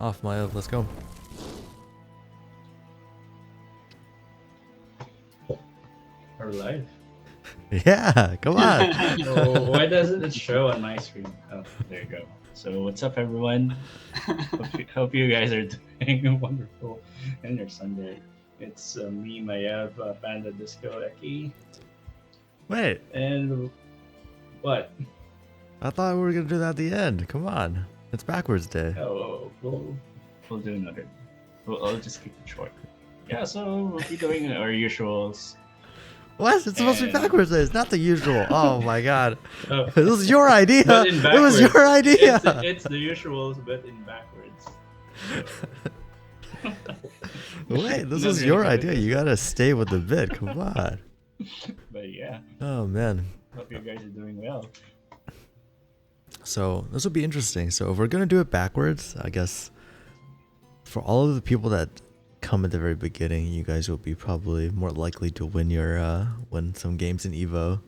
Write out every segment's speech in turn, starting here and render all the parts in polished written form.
Off, Maiev. Let's go. Our live. Yeah, come on. Oh, why doesn't it show on my screen? Oh, there you go. So what's up, everyone? Hope you guys are doing wonderful in your Sunday. It's me, Maiev, Panda, Disco, Eki, Wait, and what? I thought we were gonna do that at the end. Come on. It's backwards day. Oh, we'll do another. I'll just keep it short. Yeah, so we'll be doing our usuals. What? It's supposed to be And- backwards day. It's not the usual. Oh my god. Oh, This was your idea. but in It backwards. was your idea. It's the usuals, but in backwards. Wait, this Not was really your good at idea. this. You gotta stay with the bit. Come on. But yeah, Oh man. hope you guys are doing well. So this will be interesting. So if we're gonna do it backwards, I guess for all of the people that come at the very beginning, you guys will be probably more likely to win your win some games in Evo.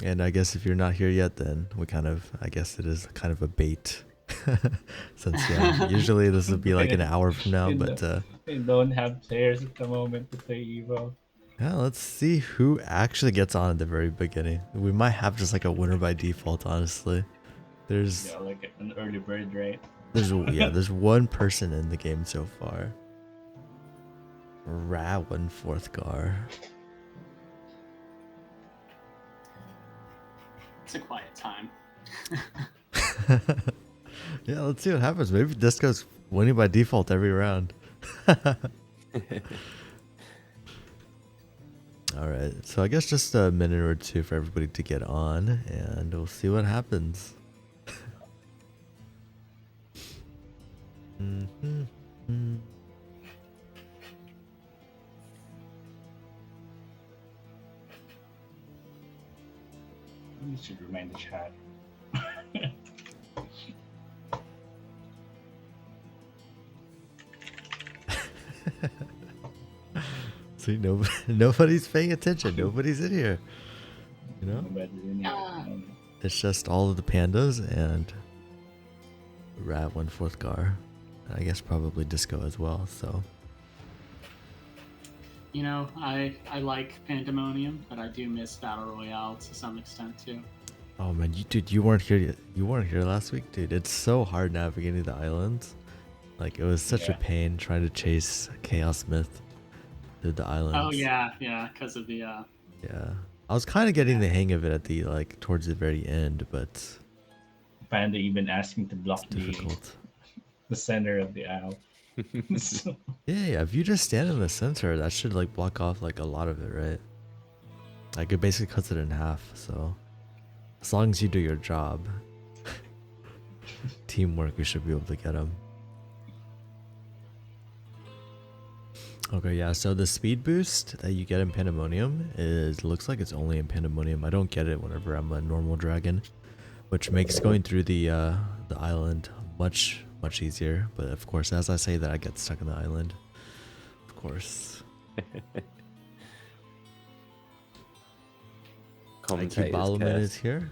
And I guess if you're not here yet, then I guess it is kind of a bait. Since yeah, usually this would be like an hour from now, but They don't have players at the moment to play Evo. yeah, let's see who actually gets on at the very beginning. We might have just like a winner by default, honestly. There's Yeah, like an early bird, right? there's one person in the game so far. Won fourth Gar. It's a quiet time. Yeah, let's see what happens. Maybe Disco's winning by default every round. Alright, so I guess just a minute or two for everybody to get on, and we'll see what happens. You should remind the chat. See, nobody's paying attention. Nobody's in here. You know? Nobody's in here at the moment. It's just all of the pandas and won fourth Gar. And I guess probably Disco as well, so. You know, I like Pandemonium, but I do miss Battle Royale to some extent too. Oh man, you weren't here yet. You weren't here last week, dude. It's so hard navigating the islands. Like, it was such a Yeah. pain trying to chase Chaos Myth through the islands. Oh yeah, because of the Yeah. I was kind of getting the hang of it at the, like, towards the very end, but Panda even asked me to block it's difficult. the center of the aisle. So, Yeah, if you just stand in the center, that should, like, block off, like, a lot of it, right? Like, it basically cuts it in half, so. As long as you do your job. Teamwork, we should be able to get them. Okay, yeah, so the speed boost that you get in Pandemonium looks like it's only in Pandemonium. I don't get it whenever I'm a normal dragon, which makes going through the island much easier. But of course, as I say that, I get stuck in the island. Of course. IQ Ballerman is here.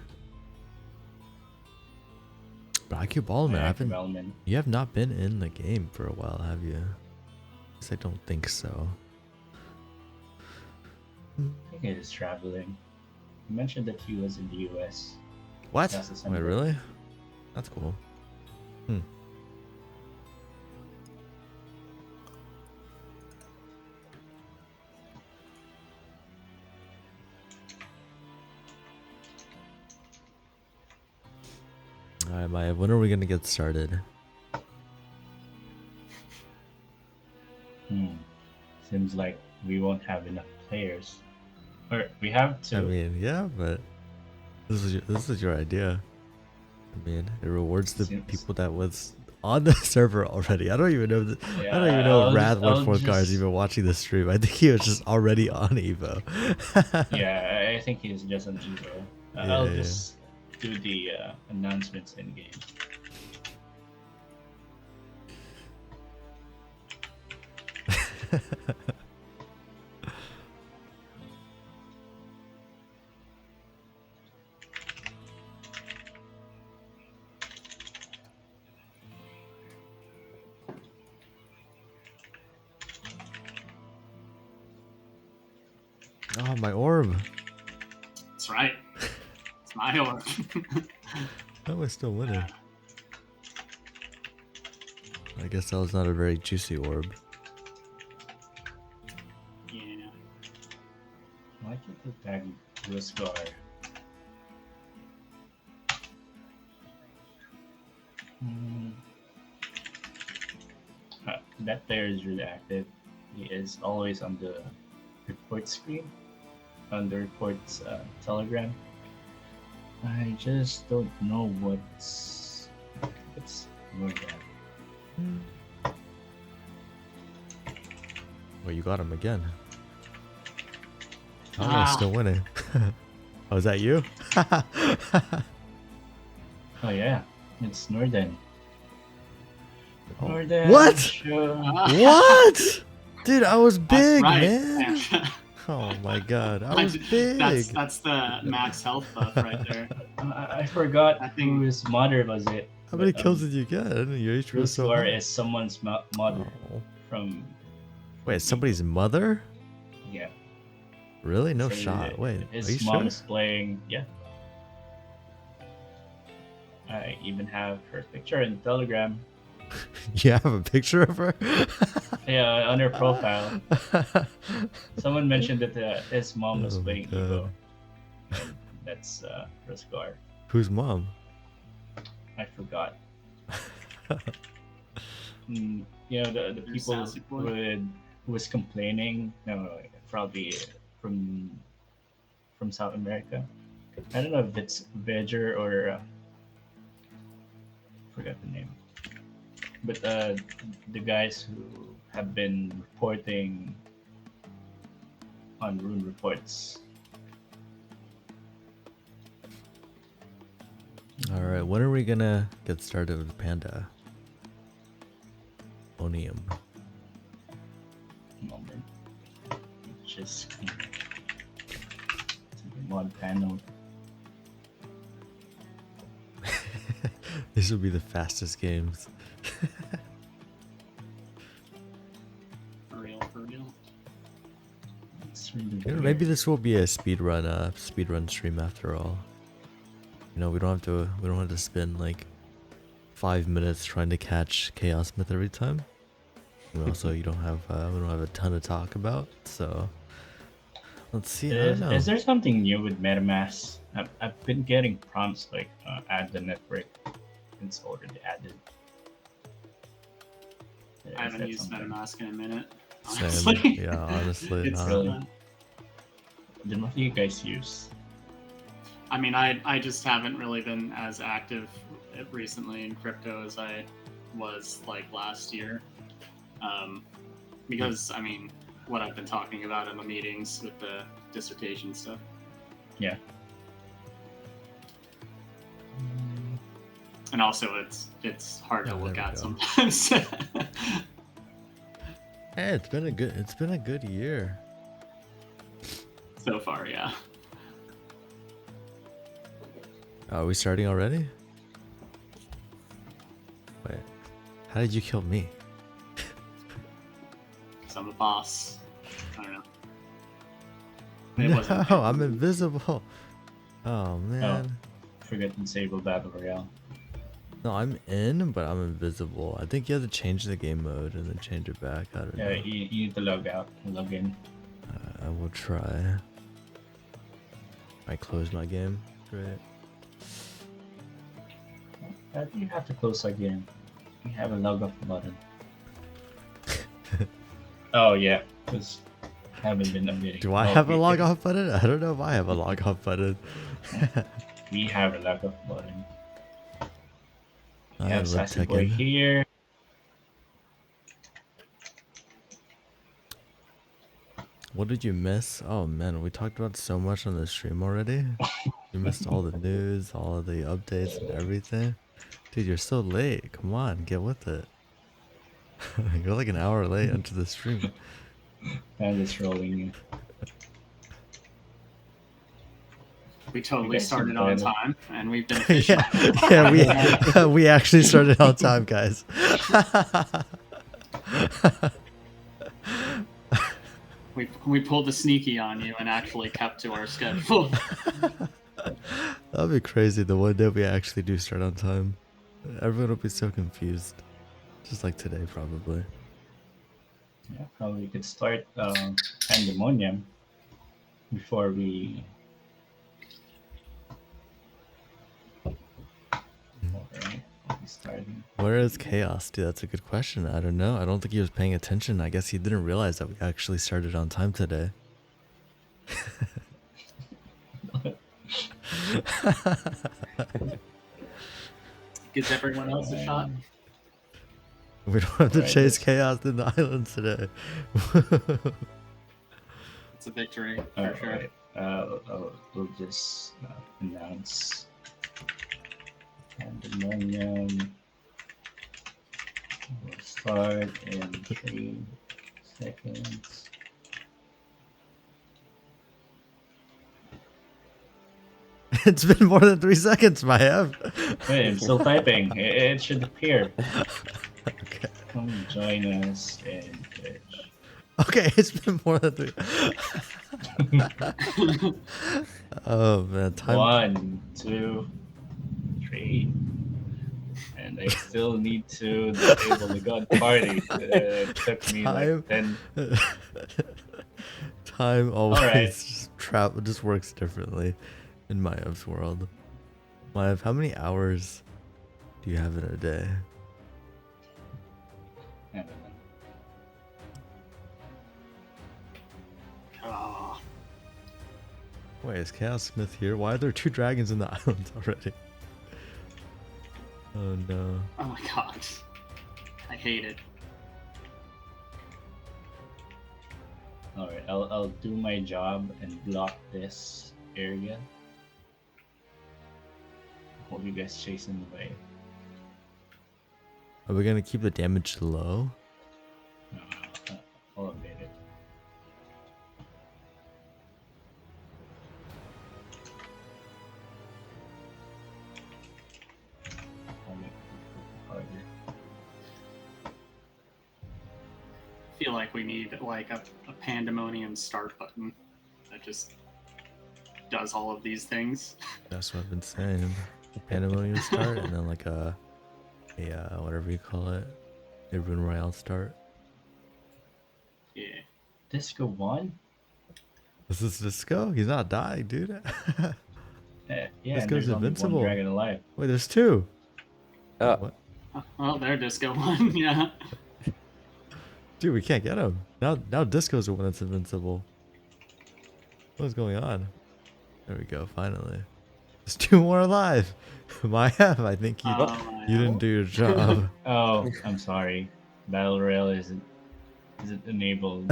But IQ Ballerman, you have not been in the game for a while, have you? I don't think so. I think he is traveling. He mentioned that he was in the US. What? That's the Wait, Sunday. really? That's cool. Alright, Maya, when are we gonna get started? Seems like we won't have enough players. Or we have to. I mean, yeah, but this is your idea. I mean, it rewards the people that was on the server already. I don't even know. I don't even know if I'll Wrath Gar is just- even watching the stream. I think he was just already on Evo. Yeah, I think he's just on Evo. I'll just do the announcements in game. Oh, my orb. That's right. It's my orb. How am I still winning? I guess that was not a very juicy orb. Yeah. Why can't we tag Riscar? Hmm. That player is really active. He is always on the report screen, on the reports telegram. I just don't know what's going on. Well, you got him again. How am I still winning? Oh, is that you? Oh yeah, it's Norden. Oh. Norden. What? Show. What? Dude, I was big, right. man. Oh my god, I was big. That's the max health buff right there. I forgot whose mother was it. How many kills did you get? Your HP was so high. is someone's mother from. Wait, somebody's mother? Yeah. Really? No So shot. Wait, his are you mom sure? is playing. Yeah. I even have her picture in Telegram. You have a picture of her? Yeah, on her profile. Someone mentioned that his mom was Oh my playing God. Evo. That's Riscar. Whose mom? I forgot. You know the people Sassy boy. who was complaining. No, probably from South America. I don't know if it's Veger or forgot the name. But the guys who have been reporting on rune reports. Alright, when are we gonna get started with Panda? Onium. Moment. Just mod panel. These will be the fastest games. For real, for real. It's really You know, weird. maybe this will be a speedrun stream after all. You know, we don't have to spend like 5 minutes trying to catch Chaos Myth every time. And also, we don't have a ton to talk about. So let's see. I don't know. Is there something new with MetaMask? I've been getting prompts like add the network. It's already added. I haven't used MetaMask in a minute. Same. Honestly. Yeah, honestly. It's really- Then what do you guys use? I mean, I just haven't really been as active recently in crypto as I was like last year. Because, I mean, what I've been talking about in the meetings with the dissertation stuff. Yeah. And also, it's hard to Oh, look there we at go. sometimes. Hey, it's been a good year. So far, yeah. Are we starting already? Wait, how did you kill me? So I'm a boss. I don't know. It No, wasn't- I'm invisible. Oh man. Forget to disable Battle Royale. No, I'm in, but I'm invisible. I think you have to change the game mode and then change it back. I don't know. Yeah, you need to log out and log in. I will try. I close my game. Great. I think you have to close again. You have a log off button. Oh yeah, because haven't been updating. Do I have a log off button? I don't know if I have a log off button. We have a log off button. I We have have Sassy Boy here. What did you miss? Oh man, we talked about so much on the stream already. You missed all the news, all of the updates and everything. Dude, you're so late. Come on, get with it. You're like an hour late into the stream. I'm just rolling in. We totally You guys started should on buy time, and we've been efficient. Yeah, we actually started on time, guys. We pulled a sneaky on you and actually kept to our schedule. That'd be crazy. The one day we actually do start on time, everyone will be so confused. Just like today, probably. Yeah, probably we could start Pandemonium before we. Alright, we'll be starting. Where is Chaos? Dude, that's a good question. I don't know. I don't think he was paying attention. I guess he didn't realize that we actually started on time today. Gives everyone else a shot. We don't have to Alright, chase let's- Chaos in the islands today. It's a victory for Alright, sure. we'll just announce Pandemonium. We'll start in 3 seconds. It's been more than 3 seconds, Maiev. Wait, I'm still typing. It should appear. Okay. Come join us in Twitch. Okay, it's been more than 3. Oh man, time. 1, 2, 3. And I still need to disable the god party. It took me like 10. Time always Alright. just works differently in Maev's world. Maev, how many hours do you have in a day? I don't know. Oh, Wait, is Chaos Smith here? Why are there 2 dragons in the islands already? Oh no. oh my god. I hate it. Alright, I'll do my job and block this area. Hope you guys chase him away. Are we gonna keep the damage low? No, I'll update it. I'll make it harder. I feel like we need like a pandemonium start button that just does all of these things. That's what I've been saying. Pandemonium start and then like a whatever you call it, a Rune Royale start. Yeah. Disco 1? This is Disco? He's not dying, dude. Yeah, Disco's and there's only invincible. one dragon alive. Wait, there's 2. Oh, What? Oh, there Disco one. Yeah. Dude, we can't get him. Now Disco's the one that's invincible. What's going on? There we go, finally. There's 2 more alive. Maiev, I think you didn't do your job. Oh, I'm sorry. Battle Rail isn't enabled.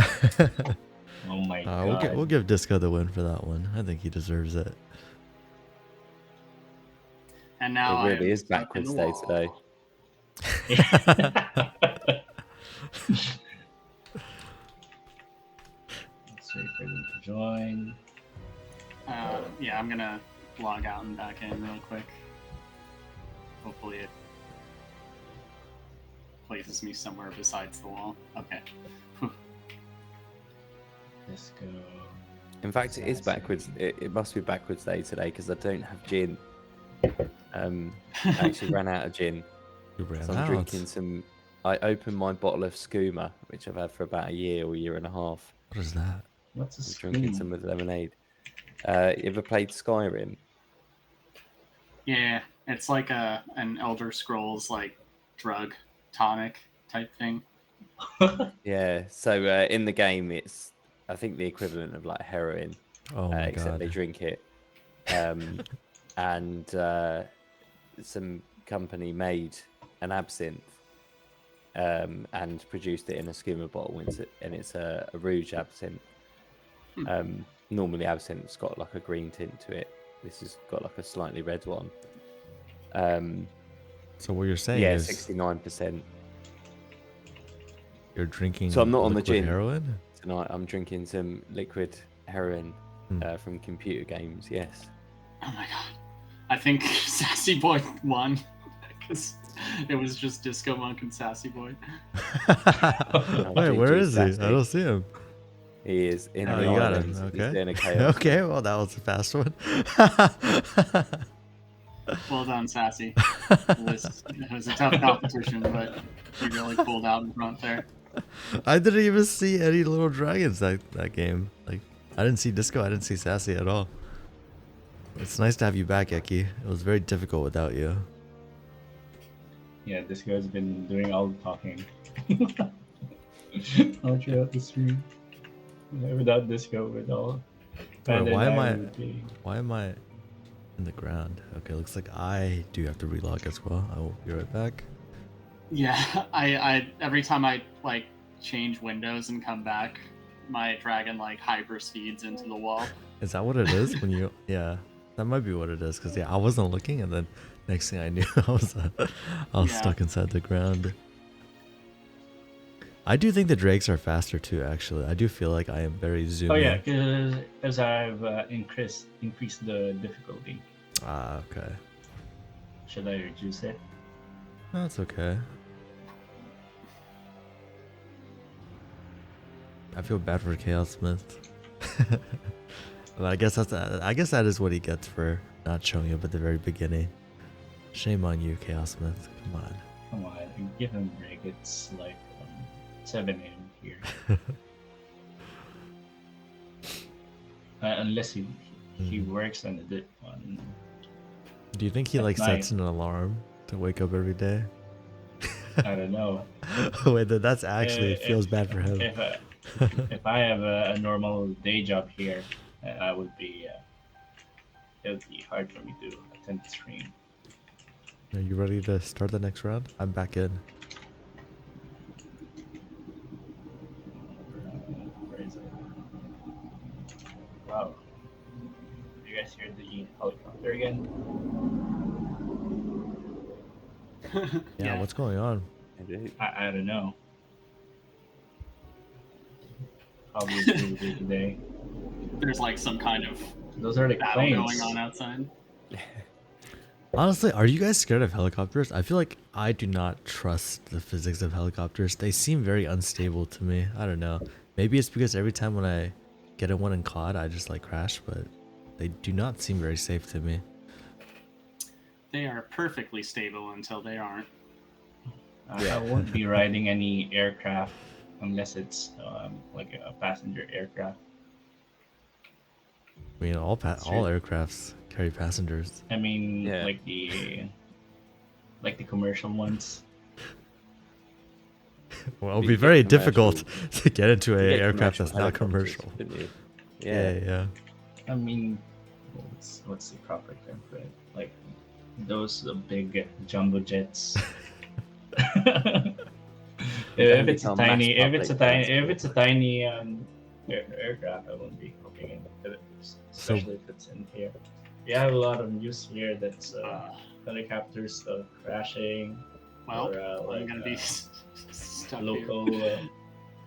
Oh my god. we'll give Disco the win for that one. I think he deserves it. And now it really I'm is stuck in backwards the day wall. today. Let's wait for them to join. Yeah, I'm gonna log out and back in real quick. Hopefully it places me somewhere besides the wall. Okay. Disco. In fact, it is backwards. It must be backwards day today because I don't have gin. I actually ran out of gin. You ran So I'm out. drinking some. I opened my bottle of skooma, which I've had for about a year or year and a half. What is that? What's a I'm drinking scream? some with lemonade. You ever played Skyrim? Yeah, it's like an Elder Scrolls like drug tonic type thing. Yeah. So in the game, it's I think the equivalent of like heroin, Oh my except god. they drink it. And some company made an absinthe and produced it in a skooma bottle, and it's a rouge absinthe. Normally absinthe's got like a green tint to it. This has got like a slightly red one. So what you're saying Yeah, is 69%. you're drinking So I'm not on the liquid gin. heroin? Tonight I'm drinking some liquid heroin Hmm. from computer games. Yes. Oh my god. I think Sassy Boy won because it was just Discomonk and Sassy Boy. Wait, where GG is he? Sassy. I don't see him. He is in Oh, the you got him. islands. He's Okay. doing a chaos. Okay, well, that was a fast one. Well done, Sassy. It was a tough competition, but you really pulled out in front there. I didn't even see any little dragons that game. Like, I didn't see Disco. I didn't see Sassy at all. It's nice to have you back, Eki. It was very difficult without you. Yeah, this guy's been doing all the talking. All throughout the stream. Without Disco, with all. Wait, Panda why and am I I? would be- Why am I in the ground? Okay, looks like I do have to relog as well. I will be right back. Yeah, I every time I like change windows and come back, my dragon like hyper speeds into the wall. Is that what it is when you? Yeah, that might be what it is. Cause yeah, I wasn't looking, and then next thing I knew, I was Yeah. stuck inside the ground. I do think the drakes are faster too. Actually, I do feel like I am very zoomy. Oh yeah, because I've increased the difficulty. Ah, okay. Should I reduce it? That's okay. I feel bad for Chaos Smith. But I guess that is what he gets for not showing up at the very beginning. Shame on you, Chaos Smith. Come on. Come on, give him a break. It's like 7 a.m. here. Unless he works on on. Do you think he At like night. sets an alarm to wake up every day? I don't know. Wait, that's actually If- feels bad for him. If I have a normal day job here, I would be. It would be hard for me to attend the stream. Are you ready to start the next round? I'm back in. Where is it? Wow. Did you guys hear the helicopter again? Yeah, what's going on? I don't know. Probably a good day today. There's like some kind of Those are the battle planes. going on outside. Honestly, are you guys scared of helicopters? I feel like I do not trust the physics of helicopters. They seem very unstable to me. I don't know. Maybe it's because every time when I get in one in COD, I just like crash, but they do not seem very safe to me. They are perfectly stable until they aren't. I won't be riding any aircraft unless it's like a passenger aircraft. I mean, all That's all true. aircrafts carry passengers. I mean, Yeah. like the commercial ones. Well, it'll You be get very commercial- difficult to get into You an get aircraft that's not helicopters, commercial. didn't you? Yeah. I mean, what's the proper term for it? Like those big jumbo jets. If it's a become mass tiny, if it's a public tiny, if transport. it's a tiny aircraft, I won't be hooking in. Especially if it's in here. We have a lot of news here that's helicopters crashing. Well, Or, I'm like, gonna be stuck here. local.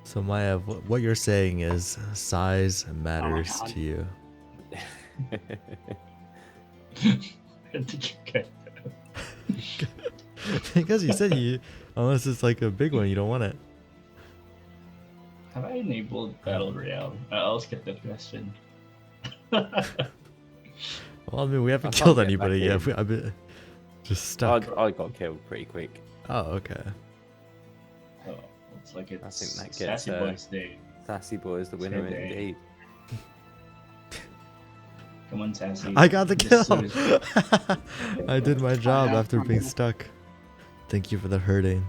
So Maiev, what you're saying is size matters God. to you. Where did you get that? Because you said unless it's like a big one, you don't want it. Have I enabled Battle Royale? I'll skip that question. Well, I mean, we haven't I killed can't get back anybody yet. in. I've been just stuck. I got killed pretty quick. Oh, okay. Oh, looks like it's I think that gets, Sassy Boys Day. Sassy boy is the winner Same day. indeed. Come on, Sassy. I got the Just kill. lose. I did my job Yeah, after being probably. stuck. Thank you for the hurting.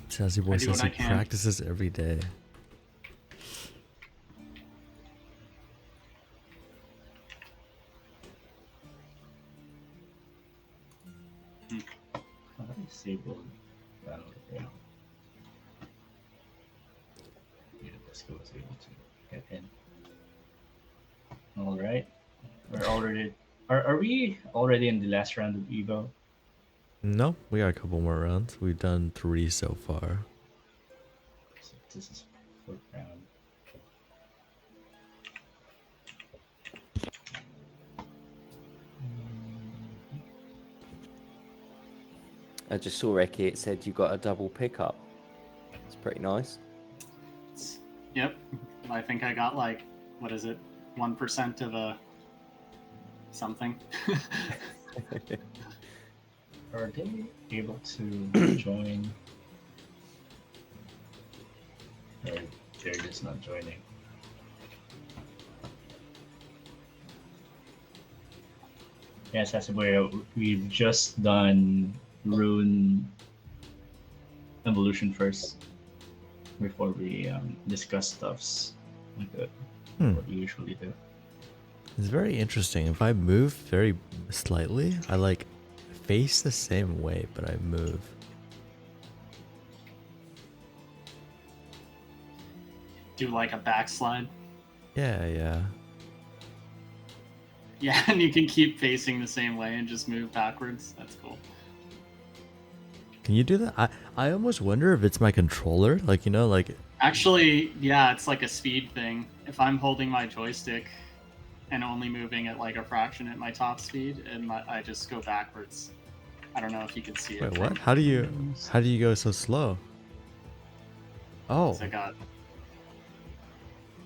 Sassy boy I do says what he I can. practices every day. I disabled Battle Royale. Yeah, Disco was able to get in. All right, we're already. Are we already in the last round of Evo? No, we got a couple more rounds. We've done 3 so far. So this is fourth round. I just saw Ricky. It said you got a double pickup. It's pretty nice. Yep. I think I got like, what is it? 1% of a something. Are they able to join? Or they're just not joining? Yes, that's where we've just done Rune Evolution first before we discuss stuffs like what we usually do. It's very interesting. If I move very slightly, I like face the same way, but I move. Do like a backslide. Yeah. Yeah, and you can keep facing the same way and just move backwards. That's cool. Can you do that? I almost wonder if it's my controller. Like, you know, like... Actually, yeah, it's like a speed thing. If I'm holding my joystick and only moving at like a fraction at my top speed, and I just go backwards. I don't know if you can see it. Wait, what? How do you go so slow? Oh. I got...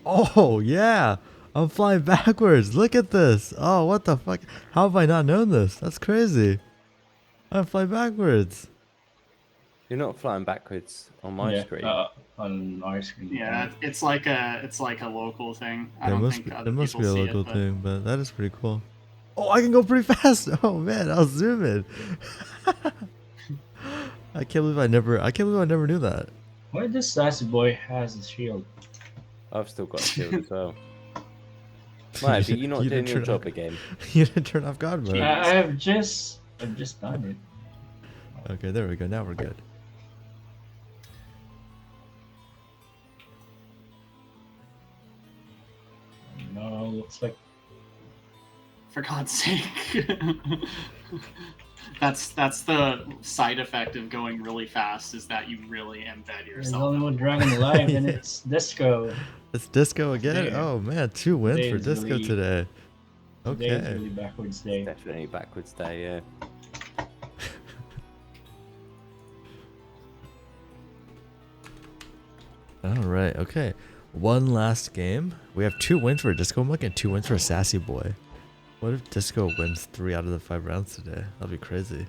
Oh, yeah. I'm flying backwards. Look at this. Oh, what the fuck? How have I not known this? That's crazy. I'm flying backwards. You're not flying backwards on my screen. On our screen. Yeah, it's like a local thing. I don't think other It must be people a see local it, but... thing, but that is pretty cool. Oh, I can go pretty fast. Oh man, I'll zoom in. I can't believe I never knew that. Why this sassy boy has a shield? I've still got a shield as well. Maiev, are you not doing your job again? You didn't turn off God mode. I've just done it. Okay, there we go. Now we're good. No, looks like For God's sake. That's the side effect of going really fast, is that you really embed there's yourself. only one dragon alive, and it's Disco. It's Disco again. Today- Oh man, 2 wins today for is Disco really- today. Today is Okay. really backwards day. Definitely backwards day, yeah. All right. Okay. One last game. We have 2 wins for Discomonk and 2 wins for Sassy Boy. What if Disco wins 3 out of the 5 rounds today? That'd be crazy.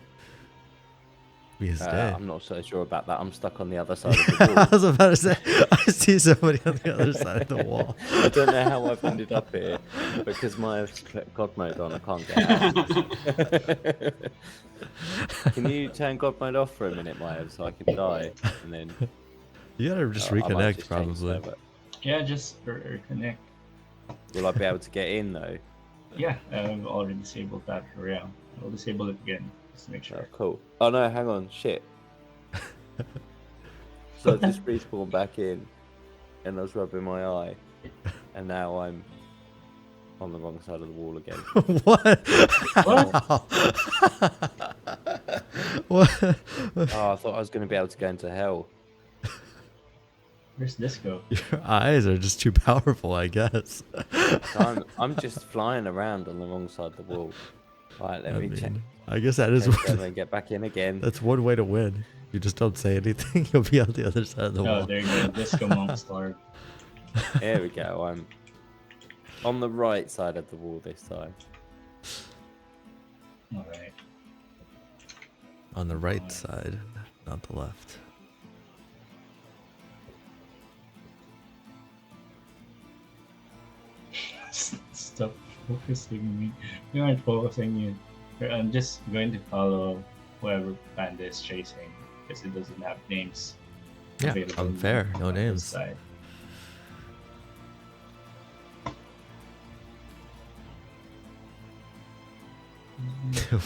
Be his day. I'm not so sure about that. I'm stuck on the other side of the wall. I was about to say, I see somebody on the other side of the wall. I don't know how I've ended up here, because my God mode on, I can't get out. Can you turn God mode off for a minute, Maiev, so I can die, and then... You gotta just I might reconnect, just change probably. server. Yeah, just reconnect. Will I be able to get in, though? Yeah, I've already disabled that for real. I'll disable it again just to make Oh, sure. cool. Oh no, hang on, shit. So I just respawned back in, and I was rubbing my eye, and now I'm on the wrong side of the wall again. What? What? Oh, I thought I was going to be able to go into hell. Where's Disco? Your eyes are just too powerful, I guess. So I'm just flying around on the wrong side of the wall. Right, let me check. I guess that is And then get back in again. that's one way to win. You just don't say anything. You'll be on the other side of the Oh, wall. there you go. Discomonk star. There we go. I'm on the right side of the wall this time. Alright. On the right side, not the left. Stop focusing me. You aren't focusing you. I'm just going to follow whoever Panda is chasing because it doesn't have names. Yeah, available unfair. No on this names. side.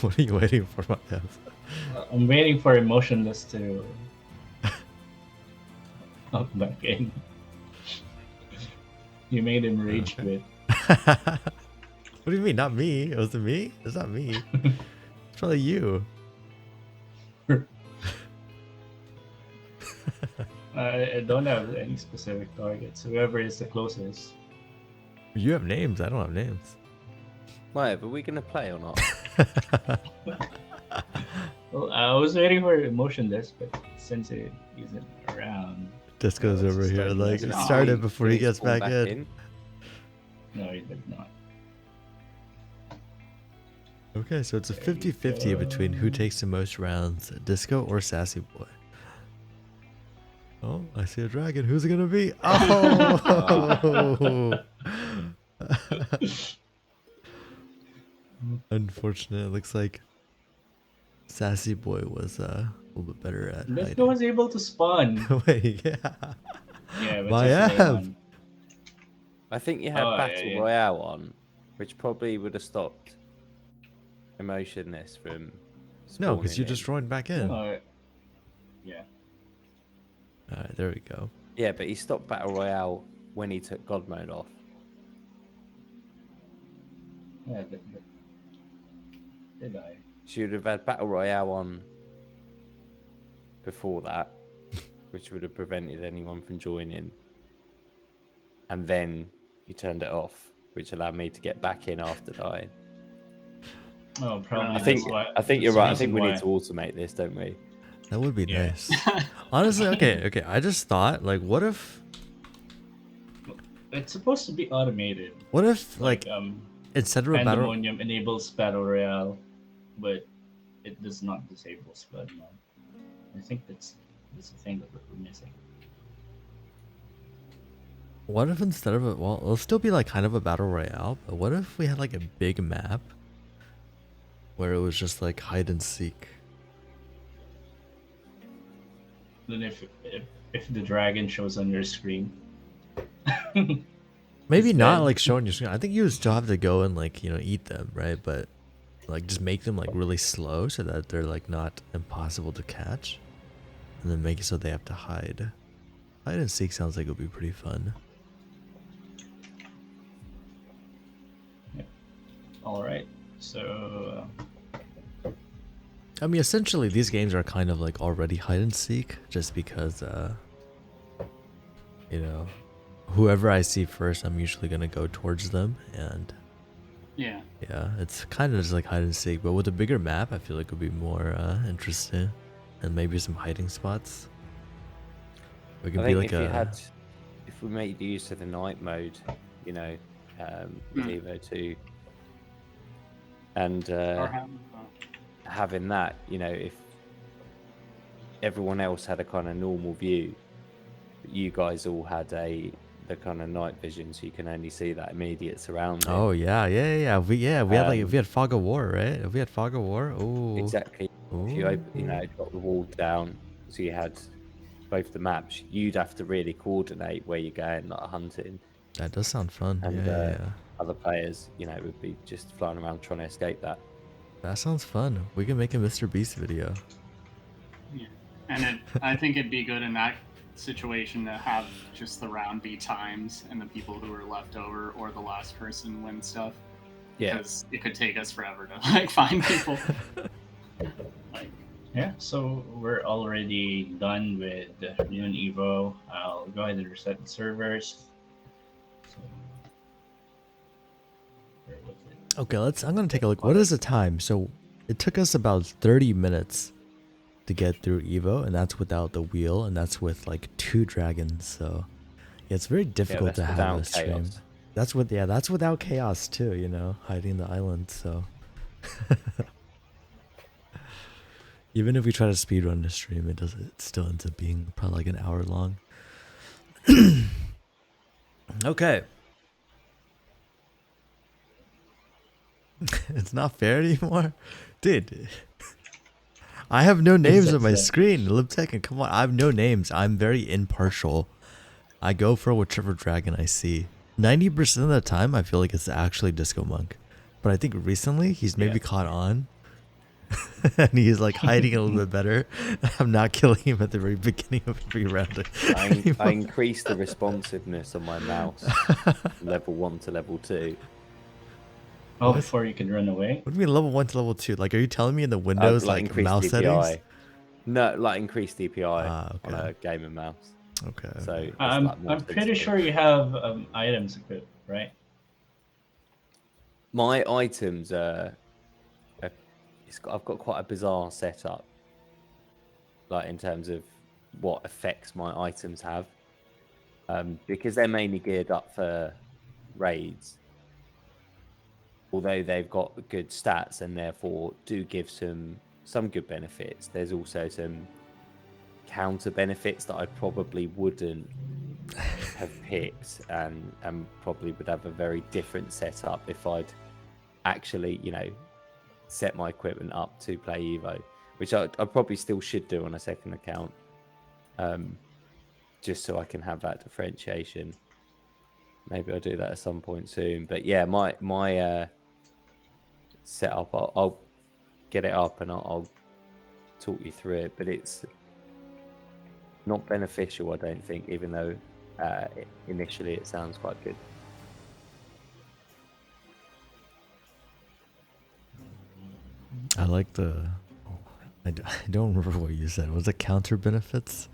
What are you waiting for, Maiev? I'm waiting for Emotionless to up back in. You made him rage quit. What do you mean? Not me. Was it me? It's not me. It's probably you. I don't have any specific targets. Whoever is the closest. You have names. I don't have names. Maiev, are we going to play or not? Well, I was waiting for Emotionless, but since it isn't round. Disco's Let's over here, start like, this now. start it before Did he gets spawn back in. No, he did not. Okay, so it's a There you 50-50 between who go. takes the most rounds, Disco or Sassy Boy. Oh, I see a dragon. Who's it gonna be? Oh! Unfortunate. It looks like Sassy Boy was a little bit better at Disco hiding. was able to spawn. Wait, yeah. Yeah, what's up, Maiev! Leon? I think you had Oh, yeah, Battle yeah. Royale on, which probably would have stopped Emotionless from No, because you spawning in. just joined back in. Oh, yeah. Alright, there we go. Yeah, but he stopped Battle Royale when he took God Mode off. Yeah, did I? So you'd have had Battle Royale on before that, which would have prevented anyone from joining. And then you turned it off, which allowed me to get back in after dying. Oh, probably. I think that's why, I think you're that's the right. I think we reason need to automate this, don't we? That would be Yeah. nice. Honestly, okay. I just thought, like, what if, It's supposed to be automated. like, instead of a battle, Pandemonium enables battle royale, but it does not disable Spud mode. I think that's the thing that we're missing. what if instead of a, well, it'll still be like kind of a battle royale, but what if we had like a big map where it was just like hide and seek? Then if the dragon shows on your screen. Maybe It's not dead. like showing your screen. I think you would still have to go and like, eat them, right? But like just make them like really slow so that they're like not impossible to catch. And then make it so they have to hide. Hide and seek sounds like it would be pretty fun. All right, so I mean, essentially these games are kind of like already hide and seek just because, whoever I see first, I'm usually going to go towards them. And Yeah. yeah, it's kind of just like hide and seek, but with a bigger map, I feel like it would be more interesting, and maybe some hiding spots. It I could be think like if we made use of the night mode, with Evo 2, and Or have, having that, if everyone else had a kind of normal view, but you guys all had the kind of night vision, so you can only see that immediate surrounding. oh yeah. If we had like if we had Fog of War, right? If we had Fog of War, oh Exactly. If you open, got the wall down, so you had both the maps, you'd have to really coordinate where you're going, like hunting, that does sound fun. and Yeah. other players, would be just flying around trying to escape that. That sounds fun. We can make a Mr. Beast video. yeah. And I think it'd be good in that situation to have just the round be times and the people who are left over or the last person win stuff. Yeah. Because it could take us forever to like find people. yeah, so we're already done with the Noon Evo. I'll go ahead and reset the servers. So, where was it? Okay, I'm gonna take a look. What is the time? So it took us about 30 minutes to get through Evo, and that's without the wheel, and that's with like 2 dragons. So yeah, it's very difficult that's to have without a stream. chaos. That's without chaos too, hiding the island. So even if we try to speedrun the stream, it still ends up being probably like an hour long. Okay. It's not fair anymore? Dude. I have no names on my screen. Libtekken, come on. I have no names. I'm very impartial. I go for whichever dragon I see. 90% of the time, I feel like it's actually Discomonk. But I think recently, he's maybe caught on. And he's like hiding a little bit better. I'm not killing him at the very beginning of every round. I increased the responsiveness on my mouse from level 1 to level 2. Oh, before you can run away? What do you mean level 1 to level 2? Like, are you telling me in the Windows, like increased mouse DPI. settings? No, like increased DPI Okay. on a game and mouse. Okay. So it's I'm like more pretty sensitive. sure you have items equipped, right? My items I've got quite a bizarre setup. Like in terms of what effects my items have, because they're mainly geared up for raids. Although they've got good stats and therefore do give some good benefits, there's also some counter benefits that I probably wouldn't have picked, and probably would have a very different setup if I'd actually, set my equipment up to play Evo, which I probably still should do on a second account, just so I can have that differentiation. Maybe I'll do that at some point soon. But yeah, my setup, I'll get it up and I'll talk you through it. But it's not beneficial, I don't think, even though initially it sounds quite good. I like the. I don't remember what you said. Was it counter benefits?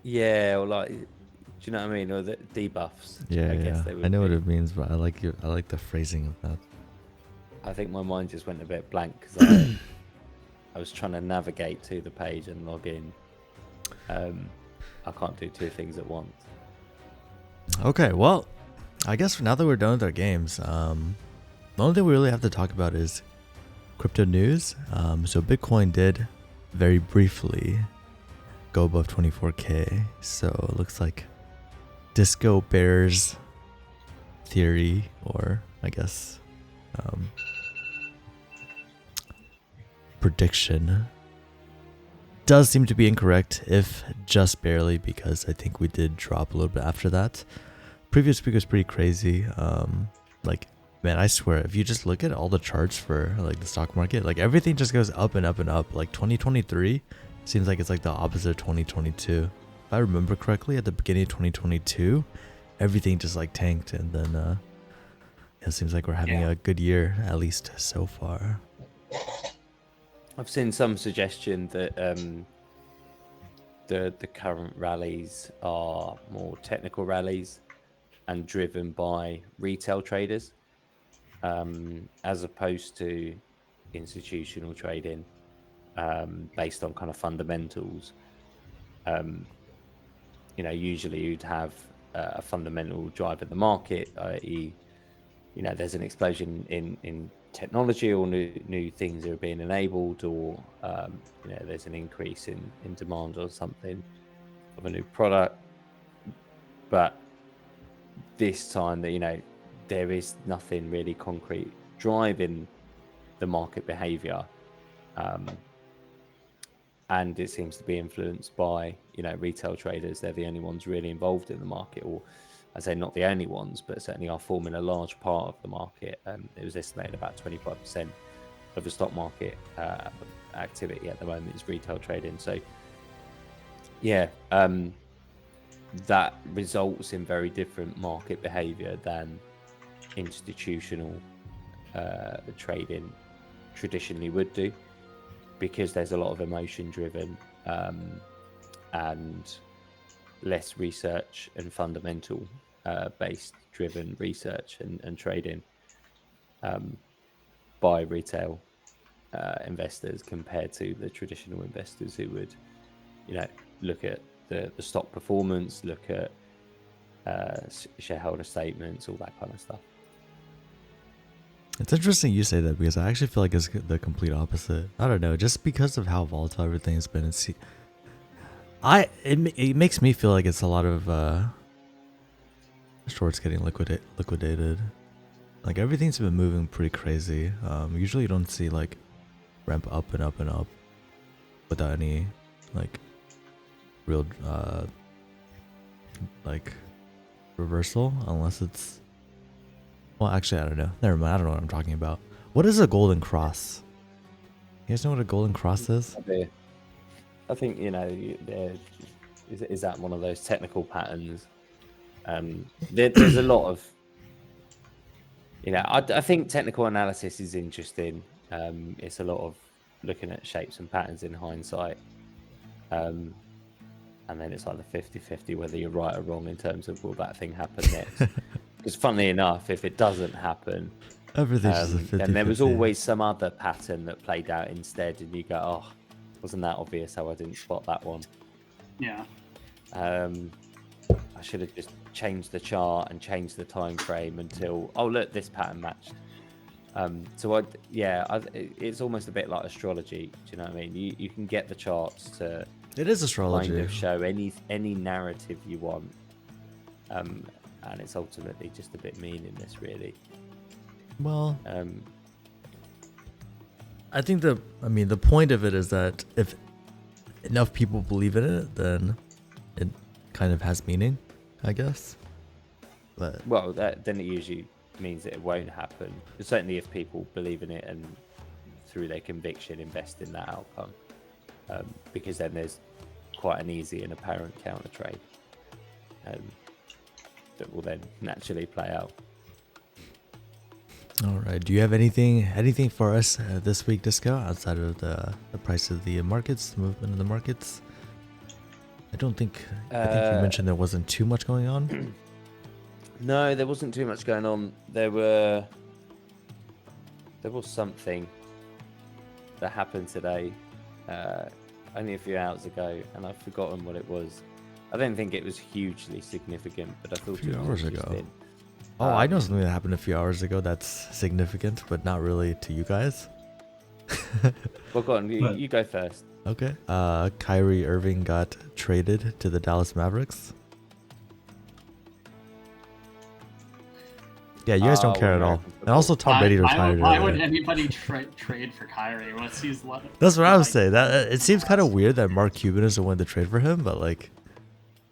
Yeah, or like, do you know what I mean? Or the debuffs. Yeah, I guess yeah. they would I know what be. it means, but I like the phrasing of that. I think my mind just went a bit blank because I was trying to navigate to the page and log in. I can't do two things at once. Okay, well, I guess now that we're done with our games, the only thing we really have to talk about is crypto news. So Bitcoin did very briefly go above 24K. So it looks like Disco Bears theory, or I guess prediction, does seem to be incorrect, if just barely, because I think we did drop a little bit after that. Previous week was pretty crazy. Like, man, I swear, if you just look at all the charts for like the stock market, like everything just goes up and up and up. Like 2023 seems like it's like the opposite of 2022. If I remember correctly, at the beginning of 2022, everything just like tanked, and then it seems like we're having a good year, at least so far. I've seen some suggestion that the current rallies are more technical rallies and driven by retail traders, as opposed to institutional trading, based on kind of fundamentals. Usually you'd have a fundamental drive in the market, i.e., there's an explosion in technology, or new things are being enabled, or there's an increase in demand or something of a new product. But this time, that there is nothing really concrete driving the market behavior, and it seems to be influenced by retail traders. They're the only ones really involved in the market, or I say not the only ones, but certainly are forming a large part of the market. It was estimated about 25% of the stock market activity at the moment is retail trading. So yeah, that results in very different market behavior than institutional trading traditionally would do, because there's a lot of emotion driven and less research and fundamental based driven research and trading by retail investors, compared to the traditional investors who would look at the stock performance, look at shareholder statements, all that kind of stuff. It's interesting you say that, because I actually feel like it's the complete opposite. I don't know, just because of how volatile everything has been. It makes me feel like it's a lot of shorts getting liquidated. Like everything's been moving pretty crazy. Usually you don't see like ramp up and up and up without any like real like reversal, unless it's, well, actually I don't know. Never mind. I don't know what I'm talking about. What is a golden cross? You guys know what a golden cross is? I think is that one of those technical patterns? There's a lot of I think technical analysis is interesting. It's a lot of looking at shapes and patterns in hindsight, and then it's like the 50-50 whether you're right or wrong in terms of will that thing happen next. Because funnily enough, if it doesn't happen, Everything's just a 50-50. then there was always some other pattern that played out instead, and you go, oh, Wasn't that obvious how I didn't spot that one? Yeah. I should have just changed the chart and changed the time frame until, oh look, this pattern matched. It's almost a bit like astrology. Do you know what I mean? You can get the charts to It is astrology. kind of show any narrative you want, and it's ultimately just a bit meaningless, really. Well, I think the point of it is that if enough people believe in it, then it kind of has meaning, I guess. But Well, then it usually means that it won't happen. Certainly, if people believe in it and through their conviction invest in that outcome, because then there's quite an easy and apparent counter trade that will then naturally play out. all right, do you have anything for us this week, Disco, outside of the price of the markets, the movement of the markets? I think you mentioned there wasn't too much going on. No, there wasn't too much going on. There was something that happened today, only a few hours ago, and I've forgotten what it was. I don't think it was hugely significant, but I thought A few it was hours ago. interesting. Oh, I know something that happened a few hours ago that's significant, but not really to you guys. Well, go on, you go first. Okay. Kyrie Irving got traded to the Dallas Mavericks. Yeah, you guys don't care at all. And also, Tom Brady retired. Why would anybody trade for Kyrie? What's he's? That's what I was saying. That it seems kind of weird that Mark Cuban is the one to trade for him, but like,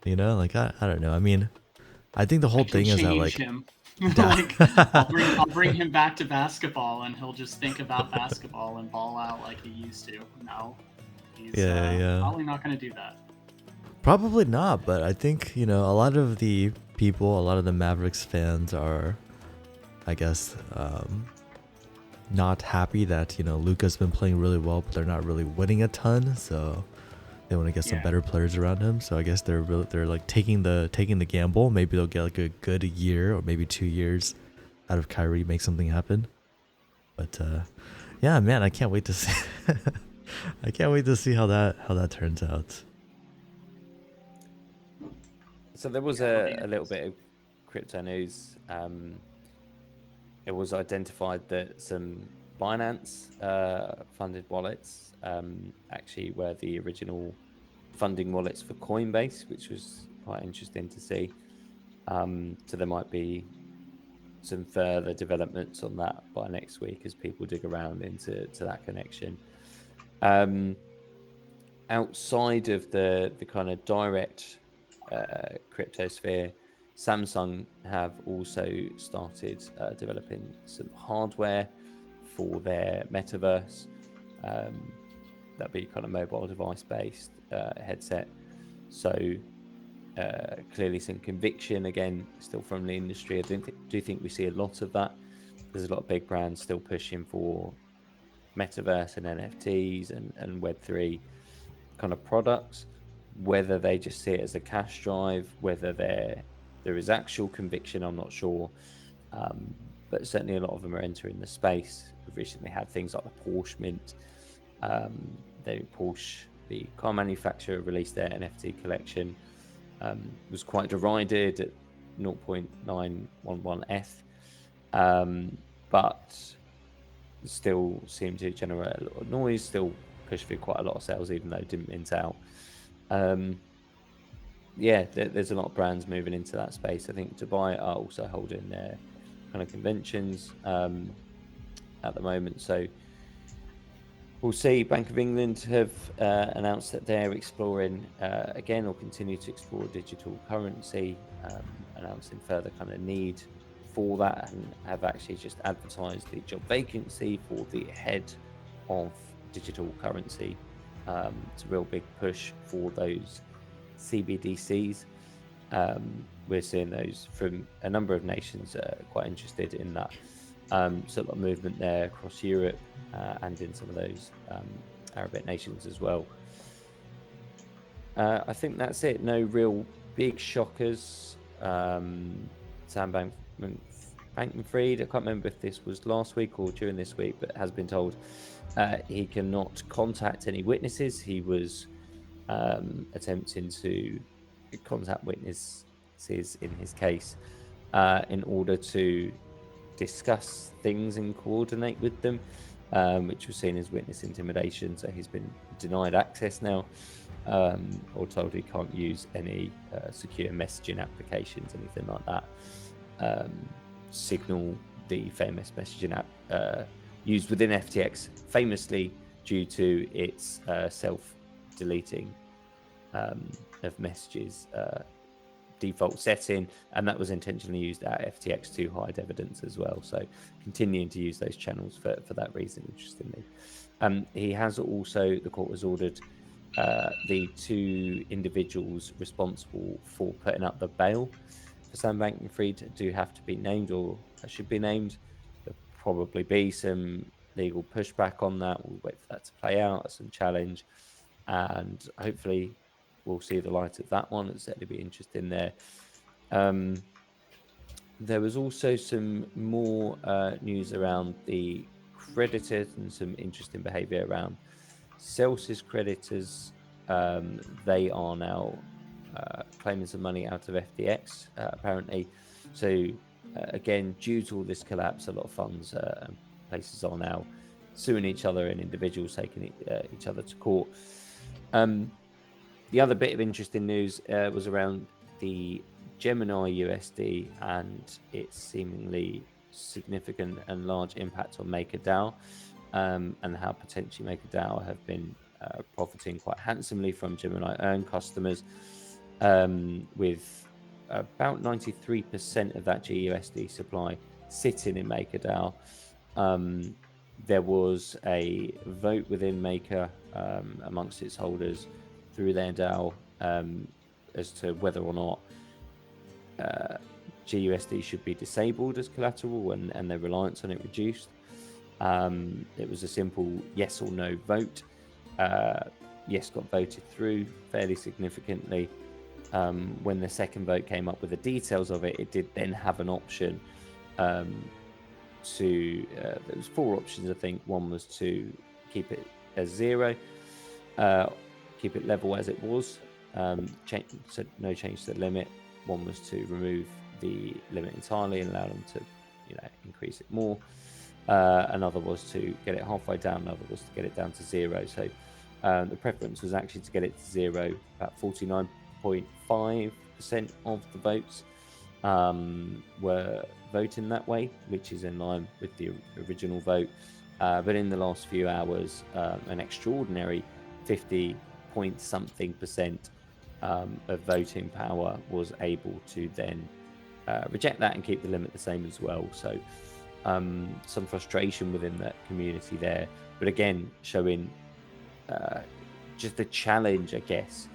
I don't know. I mean, I think the whole thing is that like, him. I'll bring him back to basketball, and he'll just think about basketball and ball out like he used to. No, he's probably not going to do that. Probably not, but I think a lot of the people, a lot of the Mavericks fans are, I guess, not happy that Luka's been playing really well, but they're not really winning a ton, so they want to get some better players around him. So I guess they're like taking the gamble. Maybe they'll get like a good year or maybe 2 years out of Kyrie, make something happen. But yeah, man, I can't wait to see. I can't wait to see how that turns out. So there was a little bit of crypto news. It was identified that some Binance funded wallets actually were the original funding wallets for Coinbase, which was quite interesting to see. So there might be some further developments on that by next week as people dig around into that connection. Outside of the kind of direct crypto sphere, Samsung have also started developing some hardware for their metaverse. That'd be kind of mobile device based headset. So clearly some conviction again still from the industry. I do think we see a lot of that. There's a lot of big brands still pushing for metaverse and NFTs and Web3 kind of products, whether they just see it as a cash drive, whether there is actual conviction, I'm not sure. But certainly a lot of them are entering the space. We've recently had things like the Porsche Mint. Porsche, the car manufacturer, released their NFT collection. Was quite derided at 0.911 ETH, but still seemed to generate a lot of noise, still pushed through quite a lot of sales, even though it didn't mint out. There's a lot of brands moving into that space. I think Dubai are also holding their kind of conventions at the moment. So we'll see. Bank of England have announced that they're exploring again, or continue to explore digital currency, announcing further kind of need for that, and have actually just advertised the job vacancy for the head of digital currency. It's a real big push for those CBDCs. We're seeing those from a number of nations quite interested in that. So a lot of movement there across Europe and in some of those Arabic nations as well. I think that's it. No real big shockers. Sam Bankman-Fried, I can't remember if this was last week or during this week, but has been told he cannot contact any witnesses. He was attempting to contact witnesses in his case in order to discuss things and coordinate with them, which was seen as witness intimidation. So he's been denied access now, or told he can't use any secure messaging applications, anything like that. Signal, the famous messaging app used within FTX, famously due to its self-deleting of messages default setting, and that was intentionally used at FTX to hide evidence as well. So continuing to use those channels for that reason, interestingly. He has also, the court has ordered the two individuals responsible for putting up the bail for Sam Bankman-Fried do have to be named, or should be named. There'll probably be some legal pushback on that. We'll wait for that to play out, some challenge, and hopefully we'll see the light of that one. It's certainly be interesting there. There was also some more news around the creditors and some interesting behavior around Celsius creditors. They are now claiming some money out of FTX, apparently. So, again, due to all this collapse, a lot of funds and places are now suing each other and individuals taking each other to court. The other bit of interesting news was around the Gemini USD and its seemingly significant and large impact on MakerDAO, and how potentially MakerDAO have been profiting quite handsomely from Gemini Earn customers, with about 93% of that GUSD supply sitting in MakerDAO. There was a vote within Maker amongst its holders through their DAO as to whether or not GUSD should be disabled as collateral and their reliance on it reduced. It was a simple yes or no vote. Yes got voted through fairly significantly. When the second vote came up with the details of it, it did then have an option there was 4 options, I think. One was to keep it as 0, keep it level as it was, so no change to the limit. One was to remove the limit entirely and allow them to, increase it more. Another was to get it halfway down. Another was to get it down to 0. So the preference was actually to get it to 0. About 49.5% of the votes were voting that way, which is in line with the original vote. But in the last few hours, an extraordinary 50-point-something% of voting power was able to then reject that and keep the limit the same as well. So some frustration within that community there, but again showing just the challenge, I guess,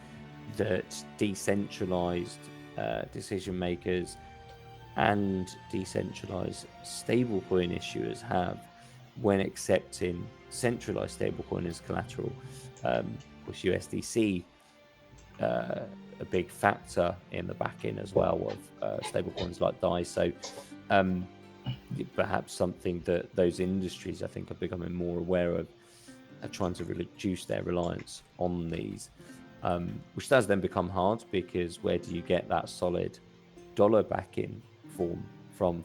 that decentralized decision makers and decentralized stablecoin issuers have when accepting centralized stablecoin as collateral. Of course, USDC a big factor in the backing as well of stablecoins like DAI. So perhaps something that those industries, I think, are becoming more aware of, are trying to reduce their reliance on these, which does then become hard, because where do you get that solid dollar backing form from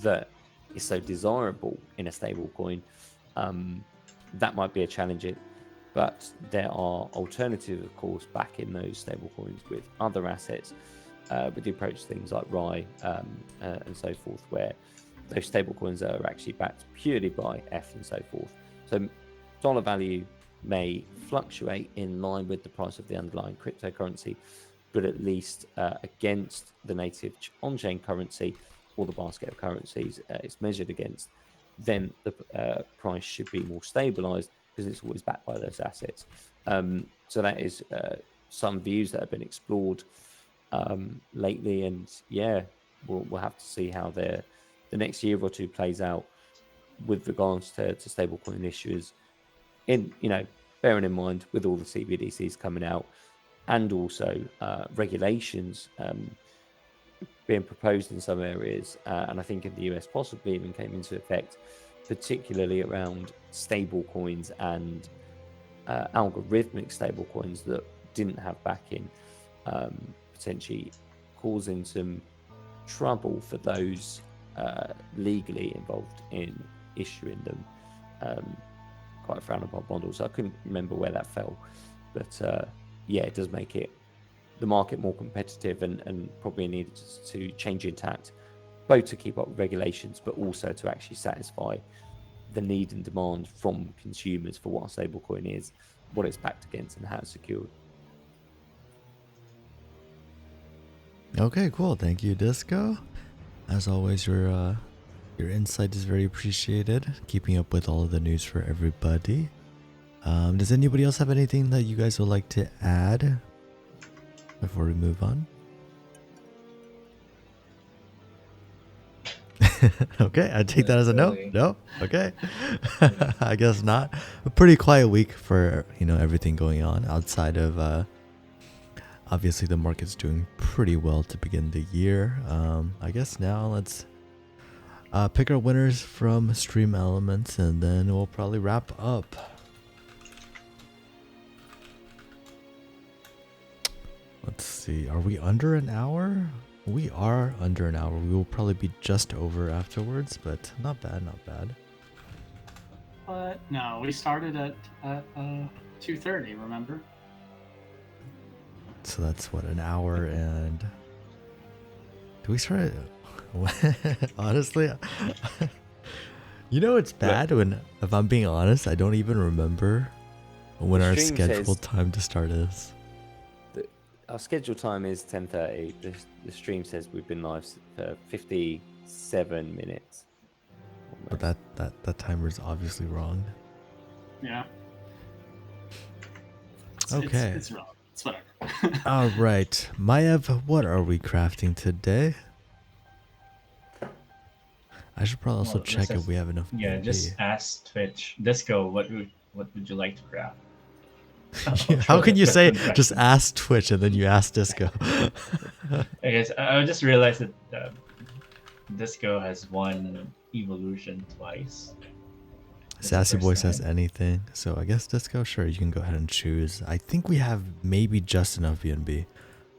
that is so desirable in a stable coin? That might be a challenge, but there are alternatives, of course, backing those stable coins with other assets, with the approach to things like RAI and so forth, where those stable coins are actually backed purely by F and so forth. So dollar value may fluctuate in line with the price of the underlying cryptocurrency, but at least against the native on-chain currency or the basket of currencies it's measured against, then the price should be more stabilized because it's always backed by those assets. So that is some views that have been explored lately, and we'll have to see how the next year or two plays out with regards to stablecoin issues. Bearing in mind with all the CBDCs coming out and also regulations, being proposed in some areas, and I think in the US possibly even came into effect, particularly around stable coins and algorithmic stable coins that didn't have backing, potentially causing some trouble for those legally involved in issuing them. Quite a frowned upon model, so I couldn't remember where that fell, but yeah, it does make the market more competitive and probably needed to change in tact, both to keep up with regulations, but also to actually satisfy the need and demand from consumers for what a stablecoin is, what it's backed against, and how it's secured. Okay, cool. Thank you, Disco. As always, your insight is very appreciated. Keeping up with all of the news for everybody. Does anybody else have anything that you guys would like to add before we move on? Okay, I take that as a no. Really. No. Okay. I guess not. A pretty quiet week for everything going on outside of. Obviously, the market's doing pretty well to begin the year. I guess now let's pick our winners from Stream Elements, and then we'll probably wrap up. Let's see. Are we under an hour? We are under an hour. We will probably be just over afterwards, but not bad, not bad. But no, we started at 2:30. Remember? So that's what, an hour and... Do we start at... Honestly, it's bad when, if I'm being honest, I don't even remember when our scheduled time to start is. Our scheduled time is 10:30. The stream says we've been live for 57 minutes. But that timer is obviously wrong. Yeah. Okay. It's wrong. It's whatever. All right, Maiev, what are we crafting today? I should probably also check if we have enough. Yeah, BNB. just ask Twitch. Disco, what would you like to craft? How can you say just ask Twitch and then you ask Disco? I guess I just realized that Disco has won Evolution twice. Sassy Boy says anything, so I guess Disco, sure, you can go ahead and choose. I think we have maybe just enough BNB.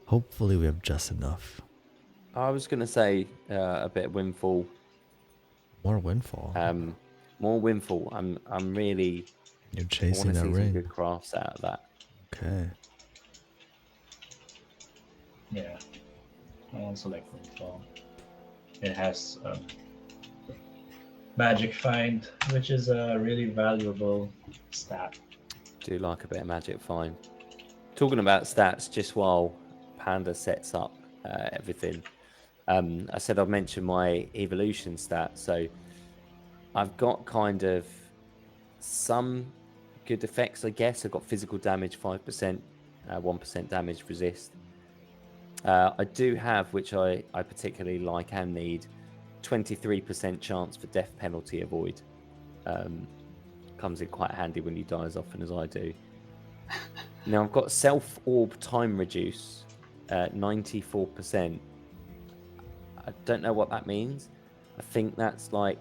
Hopefully we have just enough. I was going to say a bit of Windfall. More Windfall. More Windfall. I'm really... You're chasing that some ring. good crafts out of that. Okay. Yeah, I also like Windfall. It has Magic Find, which is a really valuable stat. Do like a bit of Magic Find. Talking about stats, just while Panda sets up everything, I said I'd mention my evolution stat. So I've got kind of some good effects, I guess. I've got physical damage 5%, 1% damage resist. I do have, which I particularly like and need, 23% chance for death penalty avoid. Comes in quite handy when you die as often as I do. Now I've got self orb time reduce, 94%. I don't know what that means. I think that's like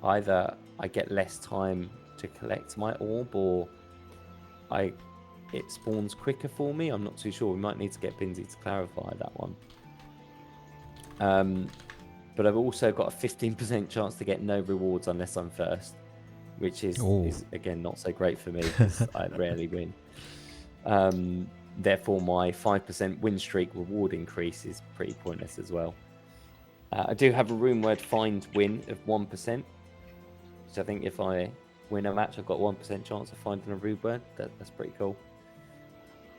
either I get less time to collect my orb or it spawns quicker for me. I'm not too sure. We might need to get Binsey to clarify that one. But I've also got a 15% chance to get no rewards unless I'm first, which is again not so great for me because I rarely win. Therefore, my 5% win streak reward increase is pretty pointless as well. I do have a rune word find win of 1%, which I think if I win a match, I've got 1% chance of finding a rune word. That's pretty cool.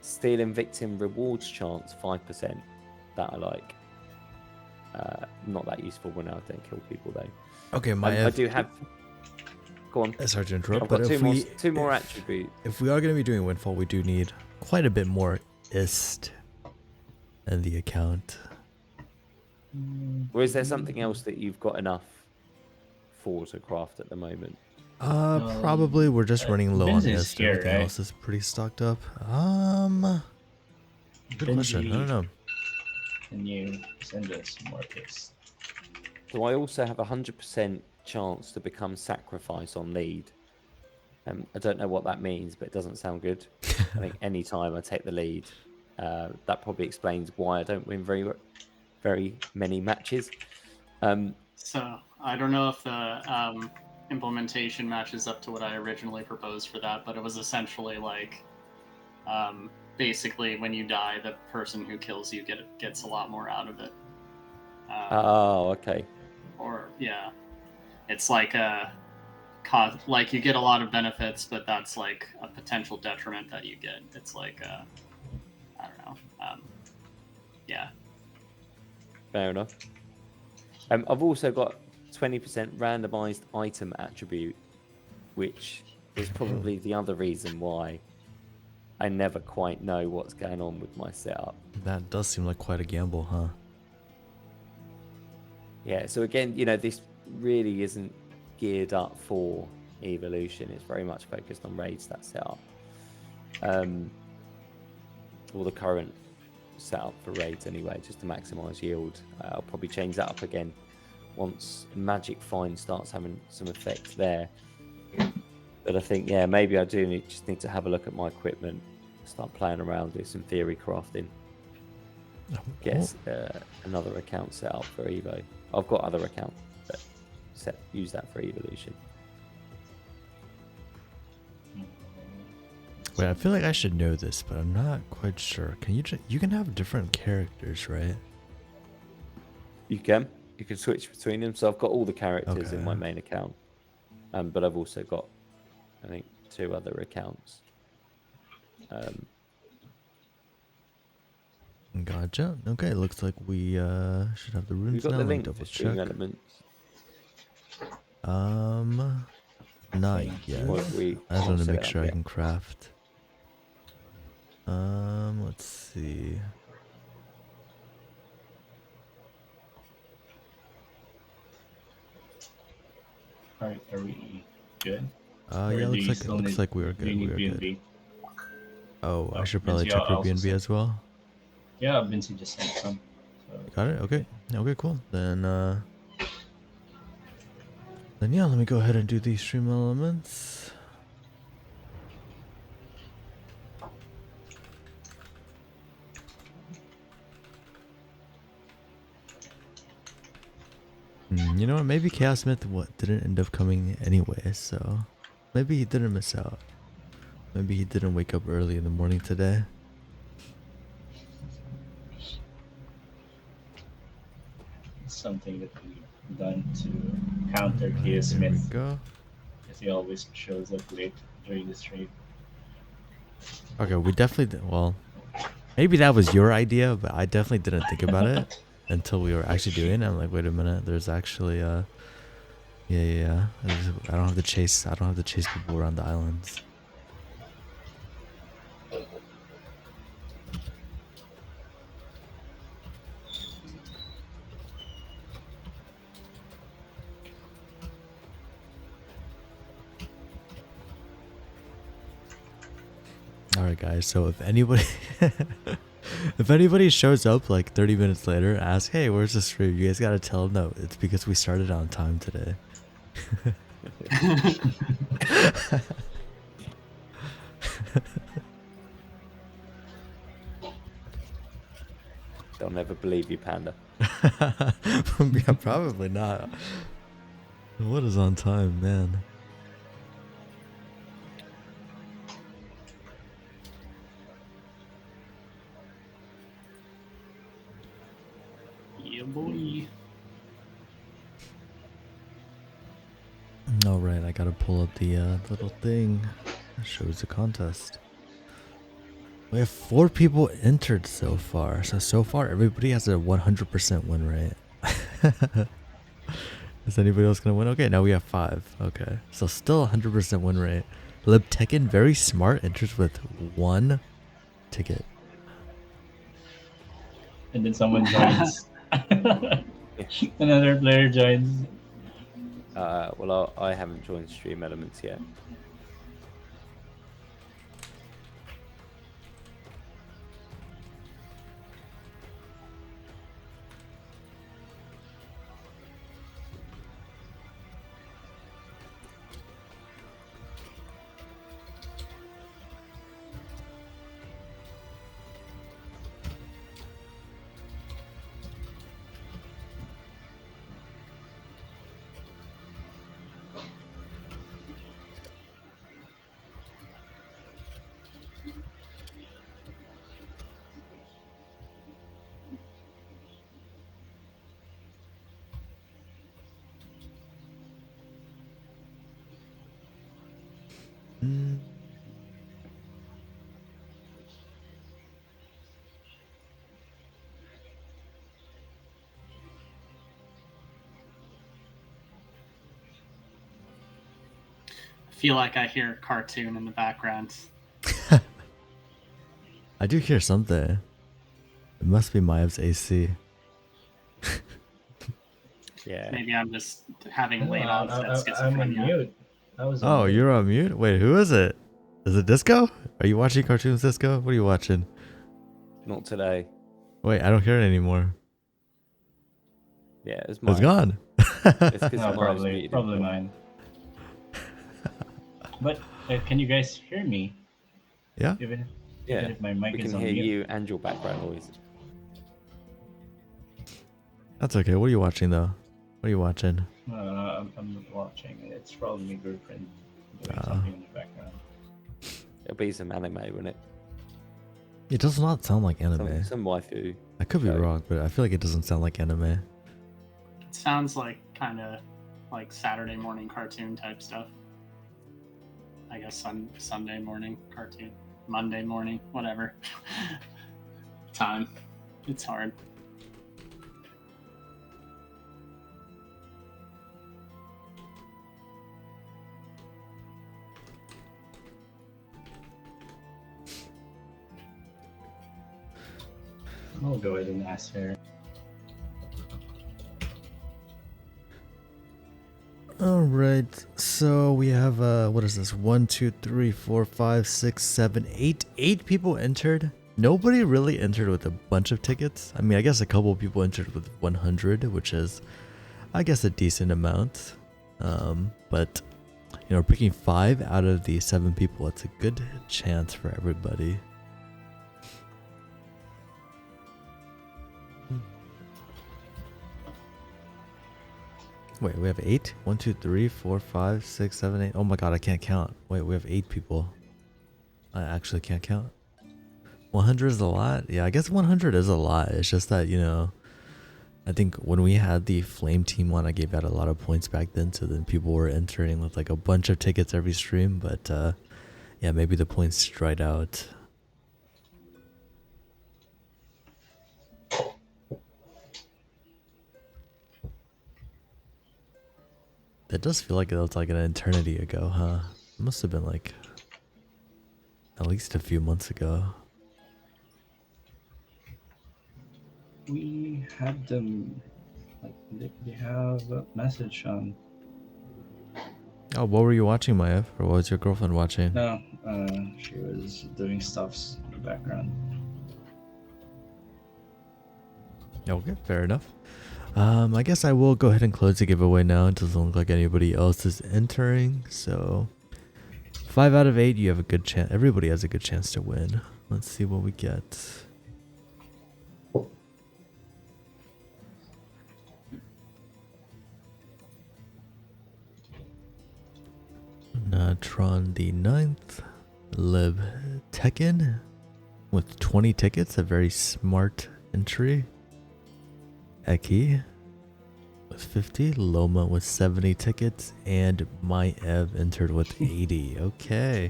Stealing victim rewards chance 5%. That I like. Not that useful when I don't kill people though. Okay, I do have. Go on. Sorry to interrupt, I've got but two more attributes. If we are going to be doing Windfall, we do need quite a bit more ist in the account. Or is there something else that you've got enough for to craft at the moment? Probably we're just running low on Binsey's ist. here, Everything right? else is pretty stocked up. Good question. I don't know. Can you send us more picks? Do I also have 100% chance to become sacrifice on lead? I don't know what that means, but it doesn't sound good. I think any time I take the lead, that probably explains why I don't win very many matches. So I don't know if the implementation matches up to what I originally proposed for that, but it was essentially like basically when you die, the person who kills you gets a lot more out of it. Oh, okay. Or yeah, it's like like you get a lot of benefits, but that's like a potential detriment that you get. It's like I don't know. Yeah. Fair enough. I've also got 20% randomized item attribute, which is probably the other reason why I never quite know what's going on with my setup. That does seem like quite a gamble, huh? Yeah, so again, this really isn't geared up for evolution. It's very much focused on raids, that setup. Or the current setup for raids anyway, just to maximize yield. I'll probably change that up again once Magic Find starts having some effects there. But I think, yeah, maybe I do just need to have a look at my equipment, start playing around, do some theory crafting, get another account set up for Evo. I've got other accounts, but use that for evolution. Wait, I feel like I should know this, but I'm not quite sure. Can you can have different characters, right? You can switch between them. So I've got all the characters in my main account, but I've also got, I think, 2 other accounts. Gotcha. Okay, looks like we should have the runes You've got now. the Let me link double for Stream check. Elements. Not yet. I just want to make sure I can craft. Let's see. Are we good? Yeah, looks like we are good. We are good. Oh, I should probably check your BNB as well. Yeah, Vinci just sent some. So. Got it. Okay. Okay. Cool. Then yeah, let me go ahead and do these stream elements. You know what? Maybe Chaos Smith didn't end up coming anyway, so maybe he didn't miss out. Maybe he didn't wake up early in the morning today. Something that we've done to counter Chaos Smith. There we go. Because he always shows up late during the stream. Okay, we definitely well, maybe that was your idea, but I definitely didn't think about it until we were actually doing it. I'm like, wait a minute, there's actually yeah. I don't have to chase people around the islands. Alright guys, so if anybody shows up like 30 minutes later, ask, hey, where's the stream? You guys gotta tell them, no, it's because we started on time today. They'll never believe you, Panda. Yeah, probably not. What is on time, man? Yeah, boy. Alright, I gotta pull up the little thing that shows the contest. We have 4 people entered so far. So far, everybody has a 100% win rate. Is anybody else gonna win? Okay, now we have 5. Okay, so still 100% win rate. Lib Tekken, very smart, enters with 1 ticket. And then someone joins. Another player joins. Well, I haven't joined Stream Elements yet. feel like I hear a cartoon in the background. I do hear something. It must be Maiev's AC. Yeah. Maybe I'm just having late I'm onset on schizophrenia. mute. I was on Oh, mute. you're on mute? Wait, who is it? Is it Disco? Are you watching cartoons, Disco? What are you watching? Not today. Wait, I don't hear it anymore. Yeah, it's It's mine. gone. It's because No, Miles muted probably himself. mine. But can you guys hear me? Yeah. Even Yeah, if my mic we is can on hear mute. you and your background noise. That's okay. What are you watching though? What are you watching? I'm not watching. It's probably my girlfriend doing something in the background. It'll be some anime, won't it? It does not sound like anime. Some waifu. I could be show. wrong, but I feel like it doesn't sound like anime. It sounds like kind of like Saturday morning cartoon type stuff. I guess Sunday morning cartoon, Monday morning, whatever. Time. It's hard. I'll go ahead and ask her. All right. So we have what is this? 1, 2, 3, 4, 5, 6, 7, 8. 8 people entered. Nobody really entered with a bunch of tickets. I mean, I guess a couple people entered with 100, which is, I guess, a decent amount. But you know, picking 5 out of the 7 people, it's a good chance for everybody. Wait, we have 8? 1, 2, 3, 4, 5, 6, 7, 8. Oh my god, I can't count. Wait, we have 8 people. I actually can't count. 100 is a lot? Yeah, I guess 100 is a lot. It's just that, you know, I think when we had the Flame team one, I gave out a lot of points back then, so then people were entering with like a bunch of tickets every stream, but yeah, maybe the points dried out. That does feel like it was like an eternity ago, huh? It must have been like at least a few months ago. We had them. Like they have a message on. Oh, what were you watching, Maiev? Or what was your girlfriend watching? No, she was doing stuffs in the background. Okay, fair enough. I guess I will go ahead and close the giveaway now. It doesn't look like anybody else is entering, so 5 out of 8, you have a good chance. Everybody has a good chance to win. Let's see what we get. Natron the 9th, Lib Tekken with 20 tickets, a very smart entry. Eki with 50, Loma with 70 tickets, and Maiev entered with 80. Okay.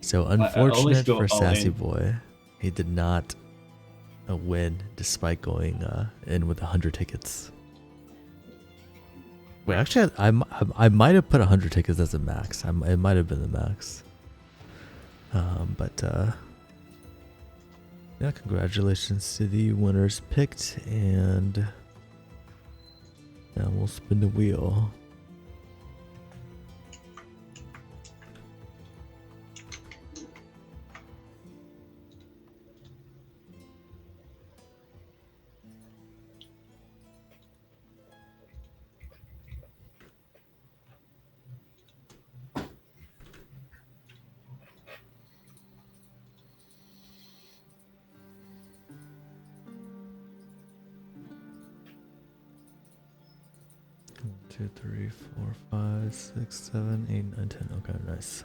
So unfortunate go for all Sassy in. Boy. He did not win despite going in with 100 tickets. Wait, actually, I might have put 100 tickets as a max. It might have been the max. But yeah, congratulations to the winners picked, and now we'll spin the wheel. One, 2, 3, 4, 5, 6, 7, 8, 9, 10. Okay, nice.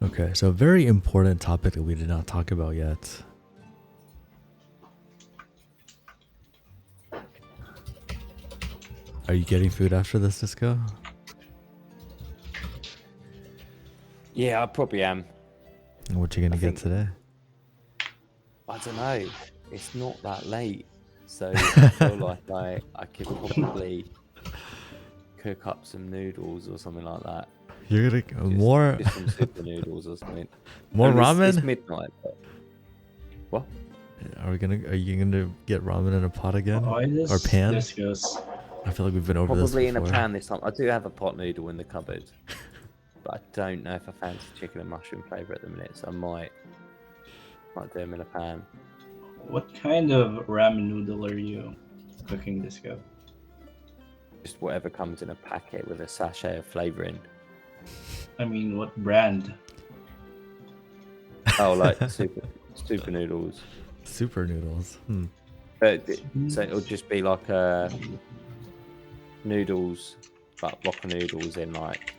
Okay, so a very important topic that we did not talk about yet. Are you getting food after this, Disco? Yeah, I probably am. What you gonna get today? I don't know. It's not that late, so I feel like I could probably cook up some noodles or something like that. You're gonna more Just some super noodles or something. more I mean, ramen? It's midnight. But... What? Are you gonna get ramen in a pot again? Oh, Or pan? This goes. I feel like we've been over Probably this in a before. pan this time. I do have a pot noodle in the cupboard, but I don't know if I fancy chicken and mushroom flavour at the minute, so I might do them in a pan. What kind of ramen noodle are you cooking, Disco? Just whatever comes in a packet with a sachet of flavouring. I mean, what brand? Oh, like super noodles. Super noodles. But so it'll just be like noodles, like block of noodles in like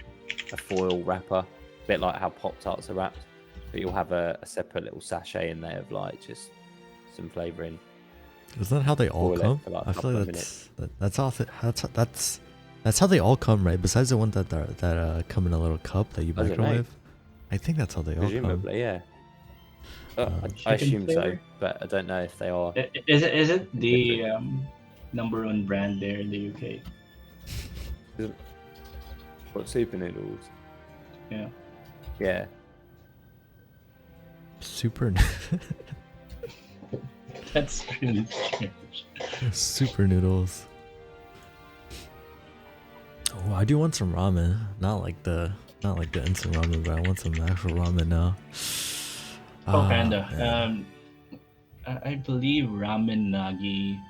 a foil wrapper, a bit like how Pop-Tarts are wrapped. But you'll have a separate little sachet in there of like just some flavouring. Isn't that how they all Boil it come? for, like, a I feel couple like of that's how they all come, right? Besides the ones that come in a little cup that you I don't know. microwave. I think that's how they all come. Presumably, yeah. I Chicken assume so, flavour? but I don't know if they are. Is it the number one brand there in the UK? What, super noodles? Yeah. Yeah. Super That's really strange. super noodles. Oh, I do want some ramen. Not like the instant ramen, but I want some actual ramen now. Panda. Man. I believe Ramen Nagi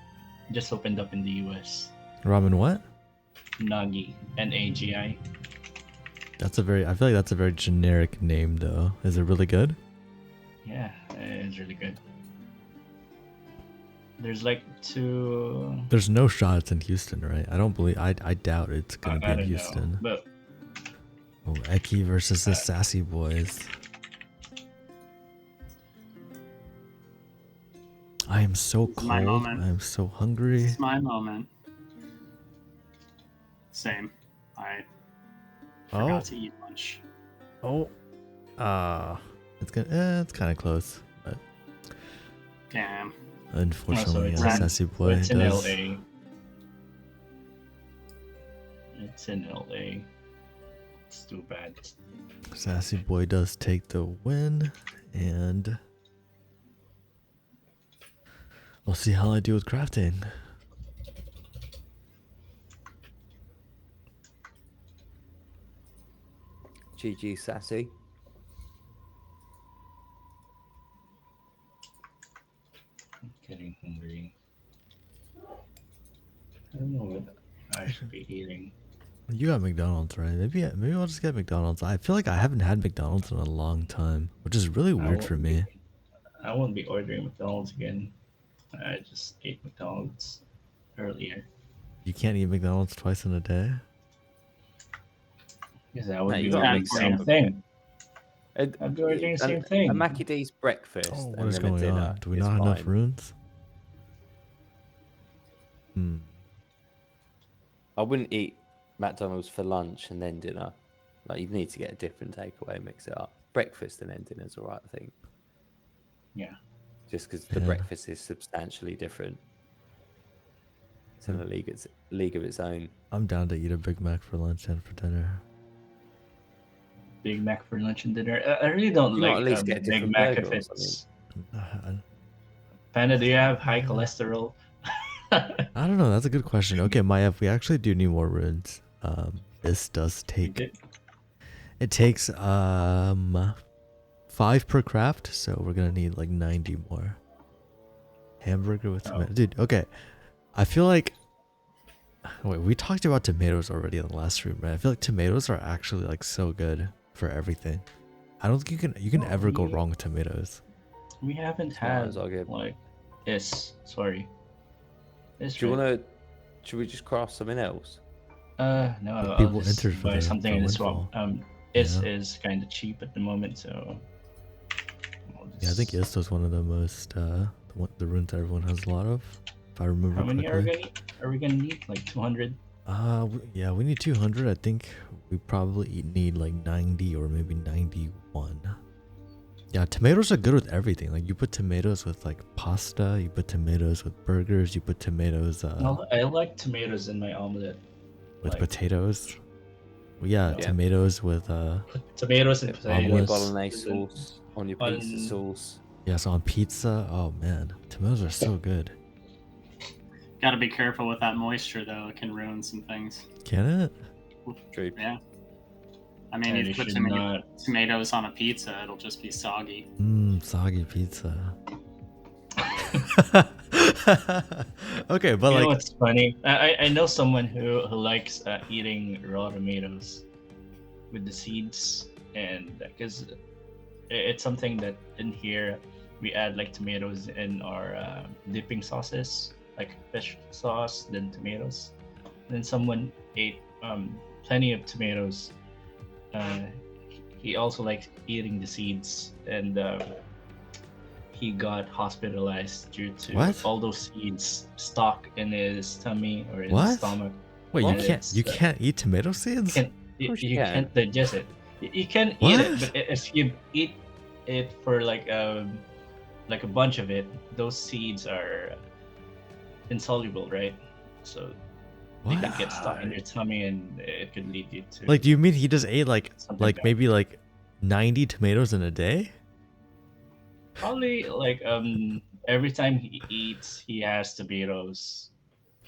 just opened up in the US. Ramen what? Nagi, Nagi. I feel like that's a very generic name though. Is it really good? Yeah, it's really good. There's like two. There's no shot it's in Houston, right? I doubt it's gonna be I in don't Houston. know, but Oh, Eki versus the Sassy Boys. I am so It's my cold. moment. I am so hungry. It's my moment. Same. I forgot to eat lunch. Oh. It's kind of close, but Damn. unfortunately, it's yeah, in- Sassy Boy it's in does. LA. It's in LA. It's too bad. Sassy Boy does take the win, and we'll see how I do with crafting. GG Sassy. I'm getting hungry. I don't know what I should be eating. You got McDonald's, right? Maybe I'll just get McDonald's. I feel like I haven't had McDonald's in a long time, which is really weird for me. I won't be ordering McDonald's again. I just ate McDonald's earlier. You can't eat McDonald's twice in a day. Because I would No, be you gotta ordering the mix it same up. thing. I'd I'd be ordering the same thing. A Mackie D's breakfast Oh, what and is then a going dinner. on? Do we is not have enough fine. runes? I wouldn't eat McDonald's for lunch and then dinner. Like, you'd need to get a different takeaway and mix it up. Breakfast and then dinner's alright, I think. Yeah. Just because the Yeah. breakfast is substantially different. It's in a league of its own. I'm down to eat a Big Mac for lunch and for dinner. Big Mac for lunch and dinner. I really don't You might like at least get a Big different Mac burger if or it's. I Panda, do you have high cholesterol? don't know. That's a good question. Okay, Maiev, we actually do need more runes. This does You take. did? It takes 5 per craft, so we're gonna need like 90 more. Hamburger with tomato. Dude, okay. I feel like wait, we talked about tomatoes already in the last stream, right? I feel like tomatoes are actually like so good for everything. I don't think you can ever go wrong with tomatoes. We haven't far had as I'll get. like sorry. Do you want to? Should we just craft something else? No, But I'll people just entered for buy the something in the windfall. swamp. Yeah. Is kind of cheap at the moment, so. Yeah, I think Isto's one of the most the runes that everyone has a lot of, if I remember How many correctly. are we gonna need? Like 200? Yeah, we need 200. I think we probably need like 90 or maybe 91. Yeah, tomatoes are good with everything. Like you put tomatoes with like pasta, you put tomatoes with burgers, you put tomatoes I like tomatoes in my omelet. with Like, potatoes. Well, yeah, Yeah. tomatoes with Tomatoes and On your Omelets. potatoes. bolognese sauce, on your pizza On- sauce. yes, on pizza. Oh man, tomatoes are so good. Gotta be careful with that moisture though; it can ruin some things. Can it? True. Yeah. I mean, And if you you put should not. tomatoes on a pizza, it'll just be soggy. Soggy pizza. Okay, but You know like, what's funny? I know someone who likes eating raw tomatoes with the seeds, and because it's something that in here we add like tomatoes in our dipping sauces, like fish sauce, then tomatoes. And then someone ate plenty of tomatoes. He also likes eating the seeds, and he got hospitalized due to What? all those seeds stuck in his tummy or in What? his stomach. wait, What? you can't eat tomato seeds? Can't, course you you can. can't digest it. You can eat it, What? but if you eat it for like a bunch of it, those seeds are insoluble, right? So they What? could get stuck in your tummy, and it could lead you to Like, do you mean he just ate like something bad. maybe like 90 tomatoes in a day? Probably like every time he eats, he has tomatoes.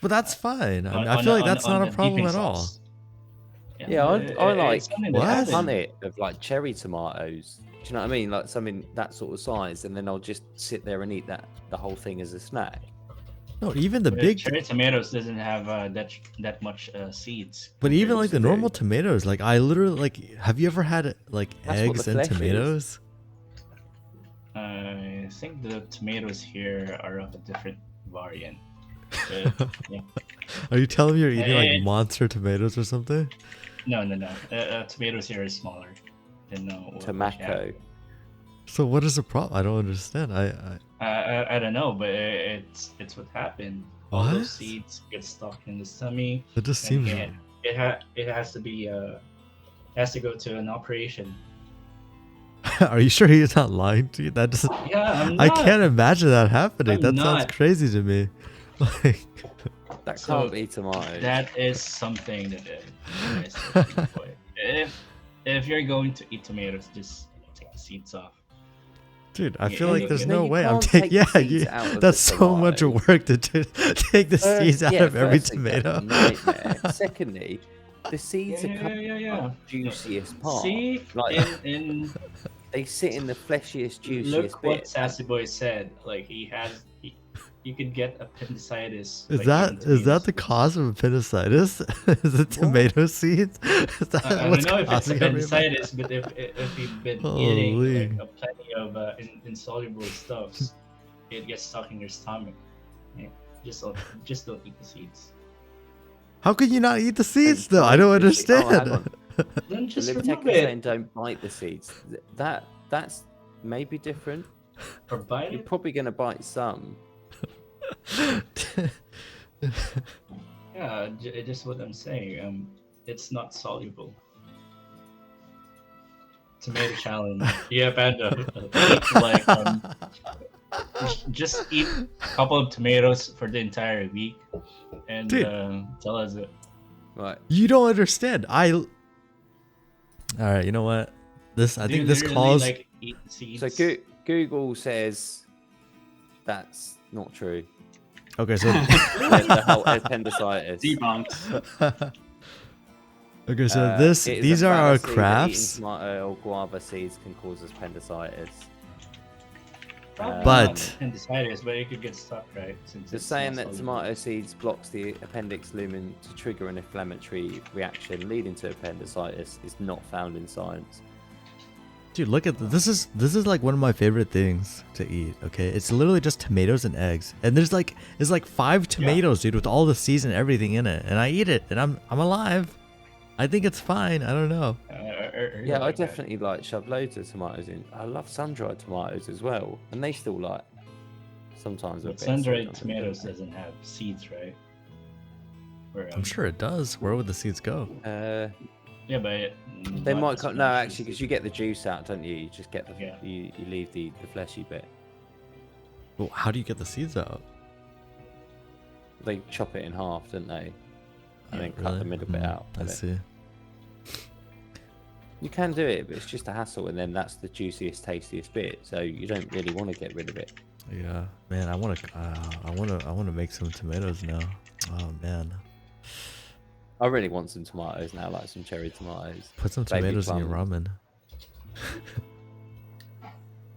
But that's fine. I mean, I on feel a- like on- that's on not a the problem dipping at all. sauce. Yeah, I like it's something What? that a happens. punnet of like cherry tomatoes. Do you know what I mean? Like something that sort of size, and then I'll just sit there and eat the whole thing as a snack. No, even the But big, cherry tomatoes doesn't have that much seeds. but even compared like to the normal tomatoes, like I literally like. Have you ever had like That's what eggs the and flesh is. tomatoes? I think the tomatoes here are of a different variant. But, yeah. Are you telling me you're eating like Eh. monster tomatoes or something? No. Tomatoes here are smaller than what you have. Tobacco. So what is the problem? I don't understand. I don't know, but it's what happened. All What? those seeds get stuck in the tummy. It just and seems. it has to be has to go to an operation. Are you sure he's not lying to you? That doesn't. Yeah, I'm I not. can't imagine that happening. I'm That sounds not. crazy to me. Like, That So, can't be tomatoes. That is something that you guys have to avoid. If you're going to eat tomatoes, just take the seeds off. dude, I Yeah, feel you- like there's you no know, you way I'm can't taking. take Yeah, the seeds out of that's the so much tomato. work to take the seeds out of every first thing, that's tomato. a nightmare. Secondly, the seeds are Yeah. the juiciest part. See, Like in they sit in the fleshiest, juiciest look what bit. Sassy Boy said. Like you could get appendicitis. Is by that eating is that tomatoes. the cause of appendicitis? Is it tomato seeds? Is that I what's don't know if it's causing everybody? appendicitis, but if you've been Holy. eating like a plenty of insoluble stuffs, it gets stuck in your stomach. Yeah, just don't eat the seeds. How can you not eat the seeds though? I Oh, don't hang understand. on. Then just The remove Limitech is saying it don't bite the seeds. That's maybe different. or bite You're it. probably gonna bite some. Yeah, just what I'm saying. It's not soluble. Tomato challenge. Yeah, Panda. Like just eat a couple of tomatoes for the entire week, and Dude. tell us it. Right. You don't understand. All right, you know what? I Do you think this literally, calls. like eat seeds. So Google says that's not true. Okay, so The whole appendicitis. Debunked. okay, so It is these a are our fallacy that crafts. Eating tomato or guava seeds can cause appendicitis. Probably But- not appendicitis, but it could get stuck, right? Since They're it's saying not that soluble. tomato seeds blocks the appendix lumen to trigger an inflammatory reaction leading to appendicitis is not found in science. Dude, look at this. Is like one of my favorite things to eat. Okay, it's literally just tomatoes and eggs, and there's like 5 tomatoes, dude, with all the seeds and everything in it, and I eat it, and I'm alive. I think it's fine. I don't know. Yeah, I like that. definitely like shove loads of tomatoes in. I love sun-dried tomatoes as well, and they still sometimes a But bit. sun-dried sometimes a bit. tomatoes doesn't have seeds, right? Or, Mm. I'm sure it does. Where would the seeds go? Yeah, but They not might as cut. much No, as actually, because the- you get the juice out, don't you? You just get the. Yeah. You leave the fleshy bit. Well, how do you get the seeds out? They chop it in half, don't they? And then cut Really? the middle bit out. I and it- see. You can do it, but it's just a hassle, and then that's the juiciest, tastiest bit. So you don't really want to get rid of it. Yeah, man, I want to make some tomatoes now. Oh man, I really want some tomatoes now, like some cherry tomatoes. put some Baby tomatoes in your plums. ramen.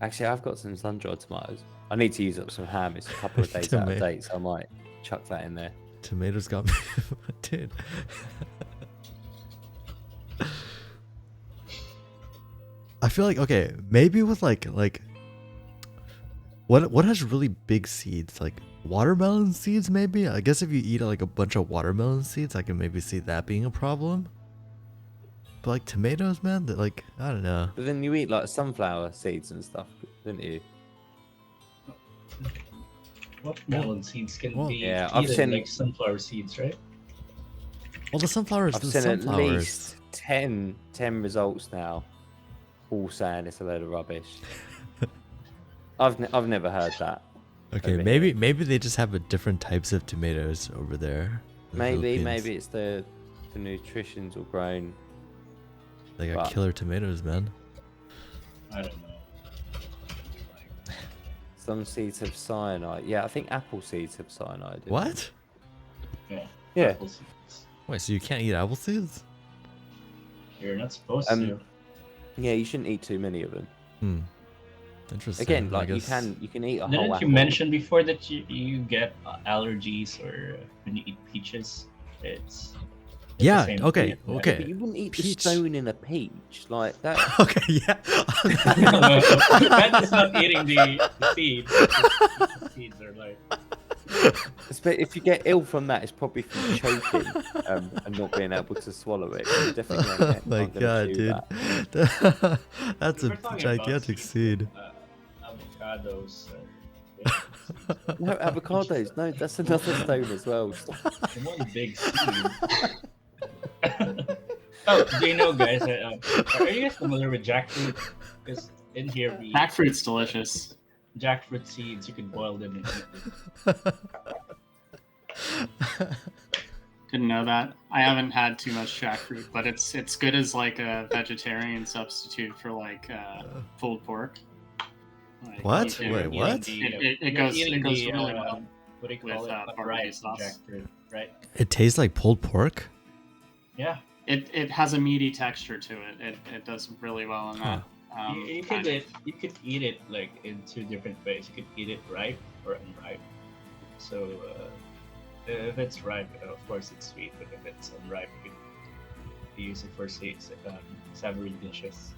Actually, I've got some sun-dried tomatoes. I need to use up some ham. It's a couple of days out of Tomato. date, so I might chuck that in there. Tomatoes got me, dude. I feel like okay, maybe with like what has really big seeds? Like watermelon seeds, maybe. I guess if you eat like a bunch of watermelon seeds, I can maybe see that being a problem. But like tomatoes, man, that like I don't know. But then you eat like sunflower seeds and stuff, don't you? Watermelon seeds can Well, be yeah, I've eaten seen- like sunflower seeds, right? Well, the sunflowers, I've the seen at sunflowers. least 10 results now, all saying it's a load of rubbish. I've never heard that. Okay, over maybe here. they just have a different types of tomatoes over there. in the Maybe Philippines. it's the nutrition's all grown. They got but- killer tomatoes, man. I don't know. Some seeds have cyanide. Yeah, I think apple seeds have cyanide. in them. What? Yeah. Yeah. Apple seeds. Wait, so you can't eat apple seeds? You're not supposed Um, to. Yeah, you shouldn't eat too many of them. Hmm. Interesting. Again, I like you guess- can eat a whole Didn't you apple. mention before that you get allergies or when you eat peaches? It's the Yeah. same Okay. thing, right? Okay. But you wouldn't eat the Peach. stone in a peach like that. Okay. Yeah. That is not eating the seeds. The seeds are like If you get ill from that, it's probably from choking and not being able to swallow it. You definitely Oh aren't my gonna god, chew dude. that. That's We're a talking about gigantic seeds. seed. Avocados. No, avocados. No, that's another stone as well. The one big seed. Oh, do you know, guys? Are you guys familiar with jackfruit? Because in here we Jackfruit's delicious. jackfruit seeds. You can boil them and eat them. Didn't know that. I haven't had too much jackfruit, but it's good as like a vegetarian substitute for like pulled pork. Like, What? you can- Wait, what? It You're goes eating really the, well. What do you call with, it? barbecue Upright sauce. jackfruit, right? It tastes like pulled pork. Yeah. It has a meaty texture to it. It does really well in that. You kind could of. you could eat it like in two different ways. You could eat it ripe or unripe. So if it's ripe, of course it's sweet. But if it's unripe, you could use it for savory dishes.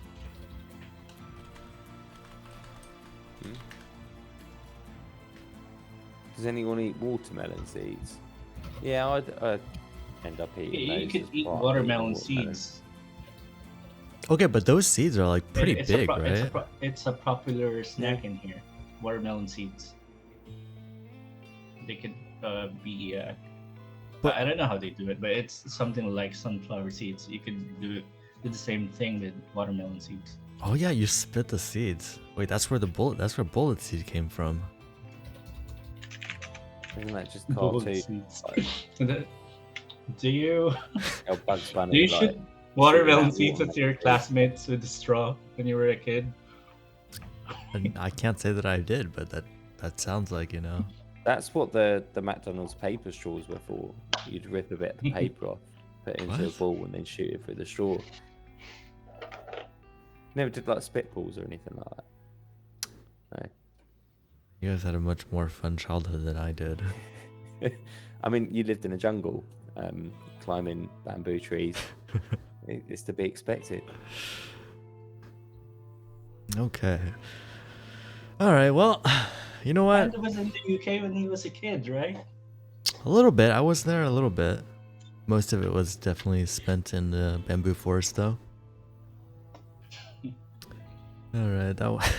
Does anyone eat watermelon seeds? Yeah, I'd end up eating You those could as eat part of watermelon eating seeds. Okay, but those seeds are like pretty It's big, it's right? It's a popular snack in here. Watermelon seeds. They could be. But- I don't know how they do it, but it's something like sunflower seeds. You could do the same thing with watermelon seeds. Oh yeah, you spit the seeds. Wait, that's where bullet seed came from. Isn't that just Bullet cartoon? seeds. Do you How Bugs Bunny, do you like, shoot watermelon out seeds at watermelon your seeds. classmates with a straw when you were a kid? And I can't say that I did, but that sounds like, you know. That's what the McDonald's paper straws were for. You'd rip a bit of the paper off, put it into a What? ball, and then shoot it through the straw. Never did like spitballs or anything like that. You guys had a much more fun childhood than I did. No. I mean, you lived in a jungle, climbing bamboo trees. It's to be expected. Okay. All right. Well, you know what? Panda was in the UK when he was a kid, right? A little bit. I was there a little bit. Most of it was definitely spent in the bamboo forest, though. All right. That was.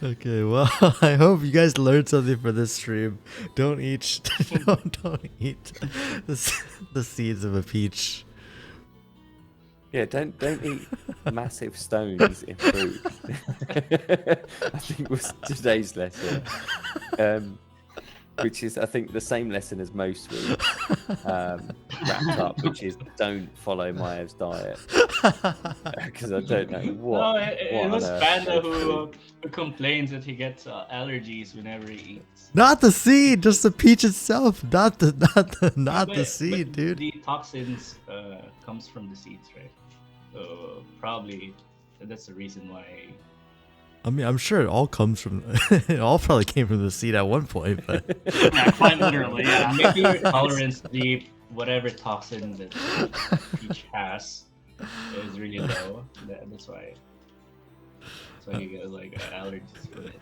Okay, well, I hope you guys learned something for this stream. Don't eat, don't eat the seeds of a peach. Yeah, don't eat massive stones in fruit. I think was today's lesson. Which is, I think, the same lesson as most weeks, wrapped up, which is don't follow Maev's diet. Because I don't know what. No, it was Panda who complains that he gets allergies whenever he eats. Not the seed, just the peach itself. Not the But seed, dude. The toxins comes from the seeds, right? So probably that's the reason why. I mean, I'm sure it all comes from. It all probably came from the seed at one point, but. Yeah, quite literally. Yeah. Maybe your tolerance to whatever toxin that peach has is really low. That's why. That's why you get like allergies with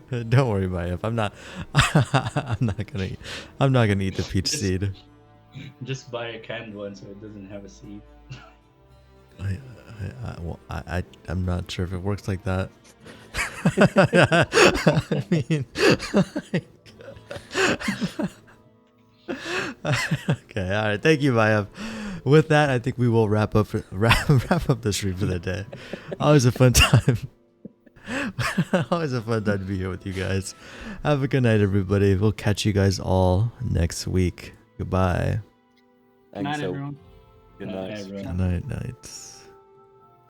it. Don't worry, Maiev. I'm not gonna eat the peach seed. Just buy a canned one so it doesn't have a seed. I'm not sure if it works like that. I mean, okay, all right. Thank you, Maiev. With that, I think we will wrap up the stream for the day. Always a fun time. Always a fun time to be here with you guys. Have a good night, everybody. We'll catch you guys all next week. Goodbye. Good night, Thanks, all. everyone. Good night. Everyone. Good night, nights.